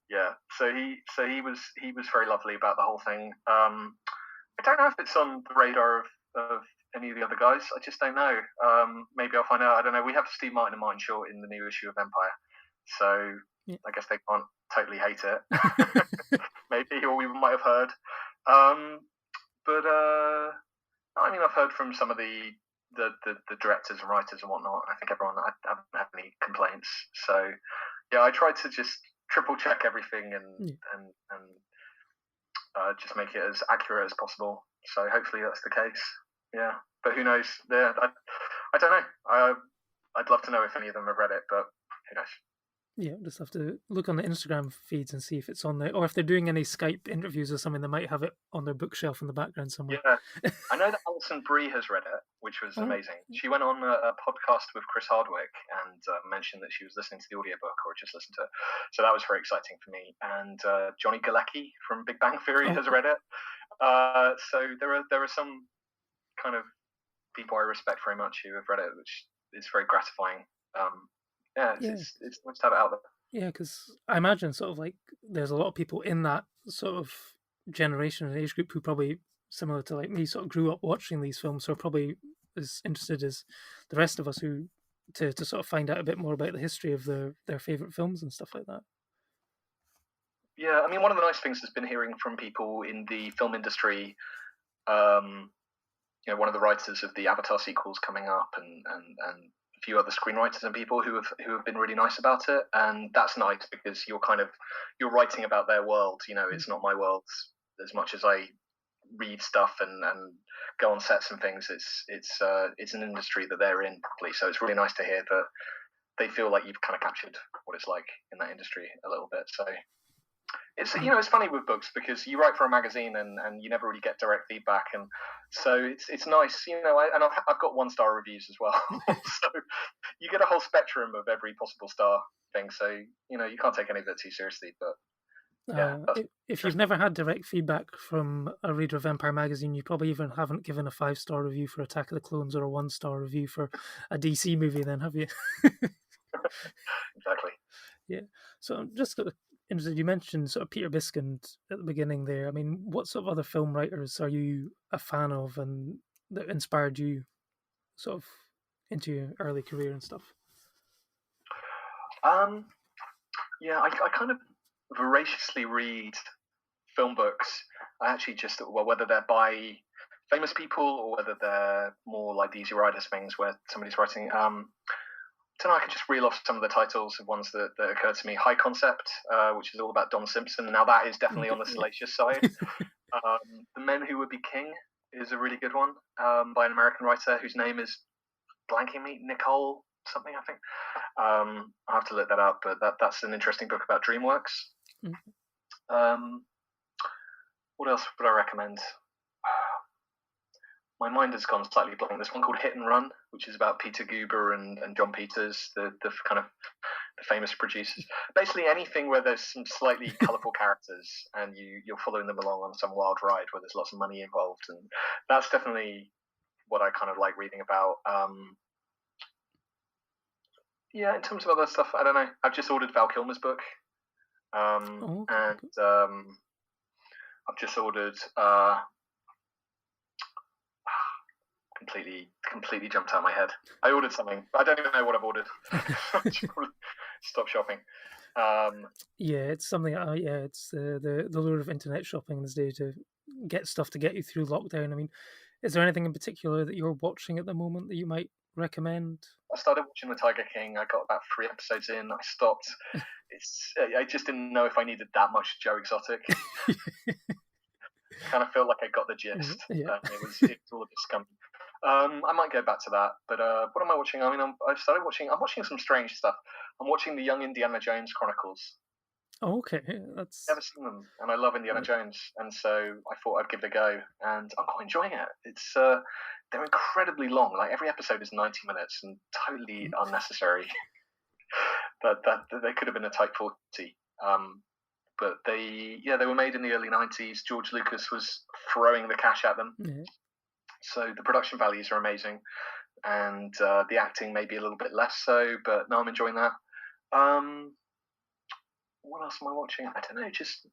Yeah, so he was very lovely about the whole thing. I don't know if it's on the radar of any of the other guys. I just don't know. Maybe I'll find out. I don't know. We have Steve Martin and Martin Short in the new issue of Empire, so I guess they can't totally hate it. Maybe, or we might have heard. But I mean, I've heard from some of the directors and writers and whatnot. I think everyone, I haven't had any complaints. So yeah, I tried to just triple check everything and just make it as accurate as possible. So hopefully that's the case. Yeah, but who knows? Yeah, I don't know. I'd love to know if any of them have read it, but who knows? Yeah, just have to look on the Instagram feeds and see if it's on there, or if they're doing any Skype interviews or something, they might have it on their bookshelf in the background somewhere. Yeah, I know that Alison Brie has read it, which was amazing. She went on a podcast with Chris Hardwick and mentioned that she was listening to the audiobook or just listened to it. So that was very exciting for me. And Johnny Galecki from Big Bang Theory has read it. So there are some kind of people I respect very much who have read it, which is very gratifying. It's nice to have it out there. Yeah, because I imagine sort of like there's a lot of people in that sort of generation and age group who probably, similar to like me, sort of grew up watching these films, so are probably as interested as the rest of us who to sort of find out a bit more about the history of their favourite films and stuff like that. Yeah, I mean, one of the nice things has been hearing from people in the film industry. One of the writers of the Avatar sequels coming up, and a few other screenwriters and people who have been really nice about it, and that's nice because you're writing about their world. It's not my world as much as I read stuff and go on sets and things. It's an industry that they're in properly, so it's really nice to hear that they feel like you've kind of captured what it's like in that industry a little bit. So it's it's funny with books because you write for a magazine and you never really get direct feedback, and so it's nice, and I've got 1-star reviews as well. So you get a whole spectrum of every possible star thing. So you can't take any of it too seriously, but Yeah, that's If you've never had direct feedback from a reader of Empire magazine, you probably even haven't given a 5-star review for Attack of the Clones or a 1-star review for a DC movie, then, have you? exactly. Yeah. So I'm just sort of interested. You mentioned sort of Peter Biskind at the beginning there. I mean, what sort of other film writers are you a fan of, and that inspired you sort of into your early career and stuff? Yeah, I kind of voraciously read film books. I actually just, well, whether they're by famous people or whether they're more like the Easy Riders things where somebody's writing. I don't know. I can just reel off some of the titles of ones that occur to me. High Concept, which is all about Don Simpson. Now that is definitely on the salacious side. The Men Who Would Be King is a really good one, by an American writer whose name is blanking me, Nicole something, I think. I'll have to look that up, but that's an interesting book about DreamWorks. What else would I recommend? My mind has gone slightly blank. There's one called Hit and Run, which is about Peter Guber and John Peters, the kind of the famous producers. Basically anything where there's some slightly colourful characters and you're following them along on some wild ride where there's lots of money involved. And that's definitely what I kind of like reading about. Yeah, in terms of other stuff, I don't know. I've just ordered Val Kilmer's book. And I've just ordered completely jumped out of my head. I ordered something. I don't even know what I've ordered. Stop shopping. Yeah, it's something. Yeah, it's the lure of internet shopping these days to get stuff to get you through lockdown. I mean, is there anything in particular that you're watching at the moment that you might recommend? I started watching The Tiger King. I got about 3 episodes in. I stopped. I just didn't know if I needed that much Joe Exotic. Kind of felt like I got the gist. Yeah. It was all a bit scummy. I might go back to that. But what am I watching? I mean, I'm watching some strange stuff. I'm watching the Young Indiana Jones Chronicles. Oh, okay, that's Never seen them, and I love Indiana Jones, and so I thought I'd give it a go, and I'm quite enjoying it. It's they're incredibly long. Like every episode is 90 minutes, and totally unnecessary. But they could have been a tight 40. But they were made in the early 90s. George Lucas was throwing the cash at them. Yeah. So the production values are amazing, and the acting maybe a little bit less so, but no, I'm enjoying that. What else am I watching? I don't know, just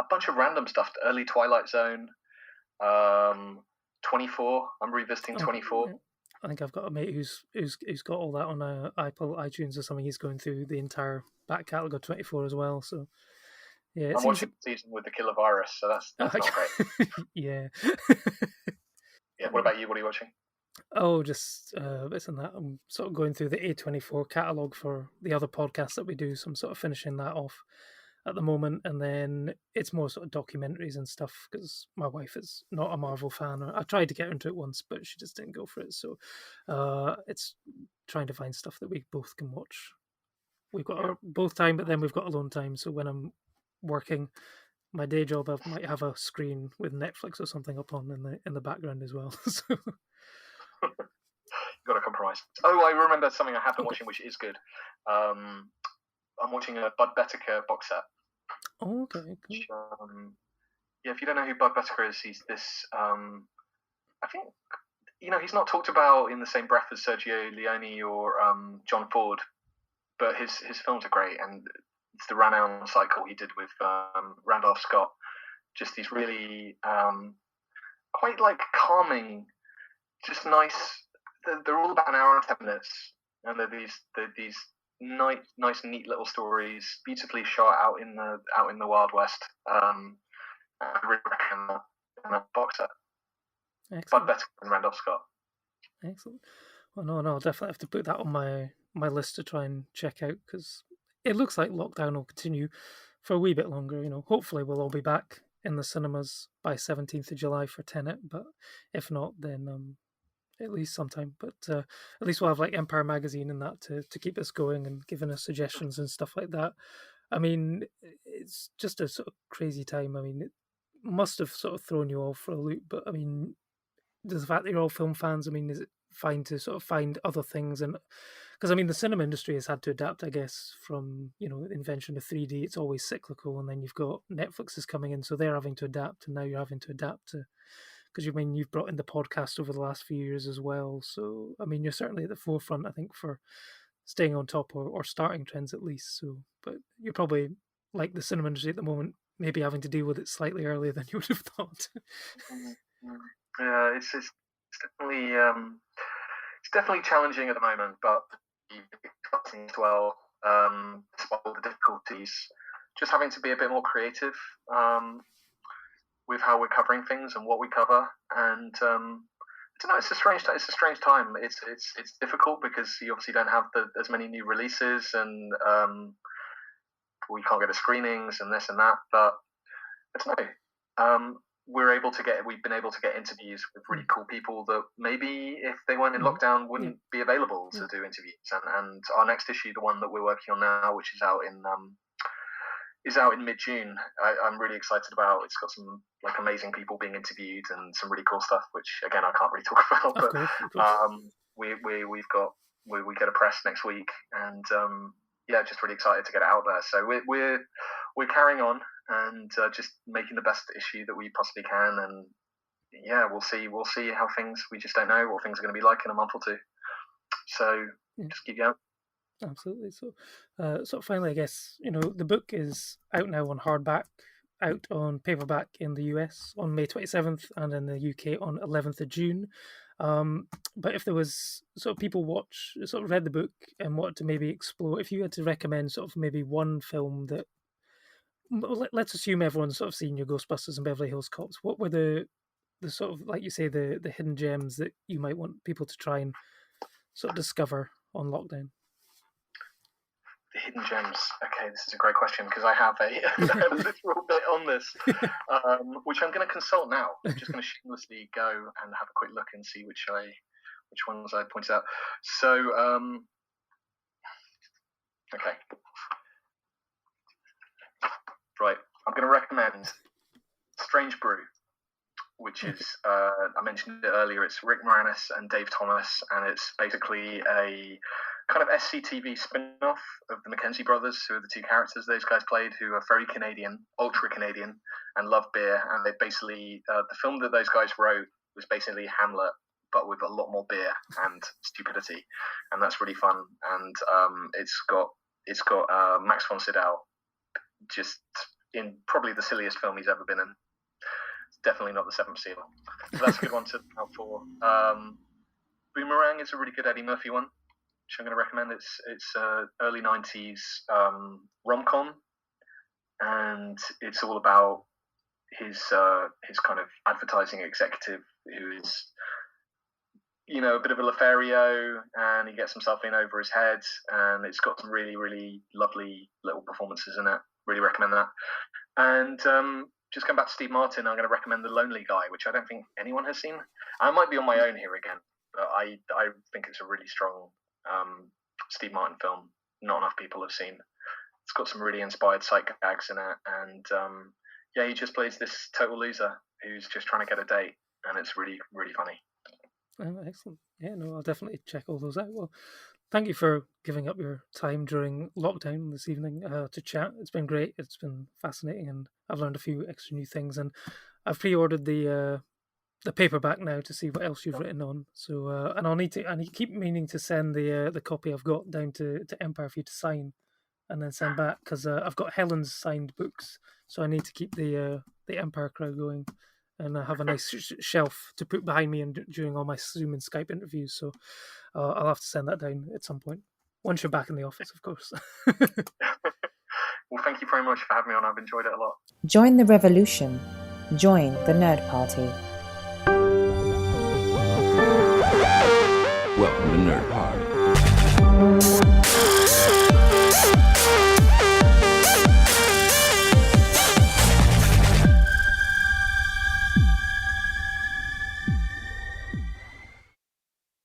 a bunch of random stuff. Early Twilight Zone, 24. I'm revisiting 24. I think I've got a mate who's got all that on Apple iTunes or something. He's going through the entire back catalogue of 24 as well. So yeah, I'm watching the season with the killer virus, so that's not great. Yeah. Yeah. What about you? What are you watching? Oh, just bits and that. I'm sort of going through the A24 catalogue for the other podcasts that we do, so I'm sort of finishing that off at the moment. And then it's more sort of documentaries and stuff because my wife is not a Marvel fan. I tried to get her into it once, but she just didn't go for it. So it's trying to find stuff that we both can watch. We've got our both time, but then we've got alone time. So when I'm working my day job, I might have a screen with Netflix or something up on in the background as well. So. Got to compromise. Oh, I remember something I have been watching, which is good. I'm watching a Bud Bettiker box set. Oh, okay. Cool. Which, yeah, if you don't know who Bud Bettiker is, he's this. I think he's not talked about in the same breath as Sergio Leone or John Ford, but his films are great, and it's the Renown cycle he did with Randolph Scott. Just these really quite like calming. Just nice. They're all about an hour and 10 minutes, and they're these nice, neat little stories, beautifully shot out in the Wild West. I really recommend that box set. Excellent. Bud Bettiker and Randolph Scott. Excellent. Well, no, I'll definitely have to put that on my list to try and check out because it looks like lockdown will continue for a wee bit longer. Hopefully we'll all be back in the cinemas by 17th of July for Tenet, but if not, then at least sometime. But at least we'll have like Empire magazine and that to keep us going and giving us suggestions and stuff like that. I mean, it's just a sort of crazy time. I mean, it must have sort of thrown you all for a loop, but I mean, does the fact that you're all film fans, I mean, is it fine to sort of find other things and because I mean the cinema industry has had to adapt, I guess, from invention of 3D. It's always cyclical, and then you've got Netflix is coming in, so they're having to adapt, and now you're having to adapt to, because you've brought in the podcast over the last few years as well. So I mean you're certainly at the forefront, I think, for staying on top or starting trends at least. So, but you're probably like the cinema industry at the moment, maybe having to deal with it slightly earlier than you would have thought. Yeah, it's definitely challenging at the moment, but as well, despite all the difficulties, just having to be a bit more creative with how we're covering things and what we cover. And I don't know, it's a strange time. It's difficult because you obviously don't have as many new releases, and we can't go to screenings and this and that. But I don't know. We've been able to get interviews with really cool people that maybe if they weren't in lockdown wouldn't be available to do interviews. And our next issue, the one that we're working on now, which is out in mid-June, I'm really excited about. It's got some amazing people being interviewed and some really cool stuff, which again I can't really talk about. But we get a press next week, and just really excited to get it out there. So we're carrying on and just making the best issue that we possibly can. And we'll see how things. We just don't know what things are going to be like in a month or two. So just keep going. Absolutely. So finally, I guess, the book is out now on hardback, out on paperback in the US on May 27th and in the UK on 11th of June. But if there was people read the book and wanted to maybe explore, if you had to recommend maybe one film that, let's assume everyone's seen your Ghostbusters and Beverly Hills Cops, what were the like you say, the hidden gems that you might want people to try and discover on lockdown? The hidden gems. Okay, this is a great question because I have a literal bit on this, which I'm going to consult now. I'm just going to shamelessly go and have a quick look and see which ones I pointed out. So, okay, right. I'm going to recommend Strange Brew, which is I mentioned it earlier. It's Rick Moranis and Dave Thomas, and it's basically a kind of SCTV spin-off of the Mackenzie brothers, who are the two characters those guys played, who are very Canadian, ultra Canadian, and love beer. And they basically, the film that those guys wrote was basically Hamlet, but with a lot more beer and stupidity, and that's really fun. And it's got Max von Sydow just in probably the silliest film he's ever been in. It's definitely not The Seventh Seal. So that's a good one to look out for. Boomerang is a really good Eddie Murphy one, which I'm going to recommend. It's early 90s rom-com, and it's all about his kind of advertising executive who is, a bit of a Lothario, and he gets himself in over his head, and it's got some really, really lovely little performances in it. Really recommend that. And just going back to Steve Martin, I'm going to recommend The Lonely Guy, which I don't think anyone has seen. I might be on my own here again, but I think it's a really strong Steve Martin film. Not enough people have seen. It's got some really inspired sight gags in it, and he just plays this total loser who's just trying to get a date, and it's really, really funny. Oh, excellent. Yeah, no, I'll definitely check all those out. Well, thank you for giving up your time during lockdown this evening to chat. It's been great. It's been fascinating, and I've learned a few extra new things. And I've pre-ordered the paperback now to see what else you've written on. So, and I keep meaning to send the copy I've got down to Empire for you to sign, and then send back, because I've got Helen's signed books, so I need to keep the Empire crowd going. And I have a nice shelf to put behind me and during all my Zoom and Skype interviews. So I'll have to send that down at some point. Once you're back in the office, of course. Well, thank you very much for having me on. I've enjoyed it a lot. Join the revolution. Join the Nerd Party. Welcome to Nerd Party.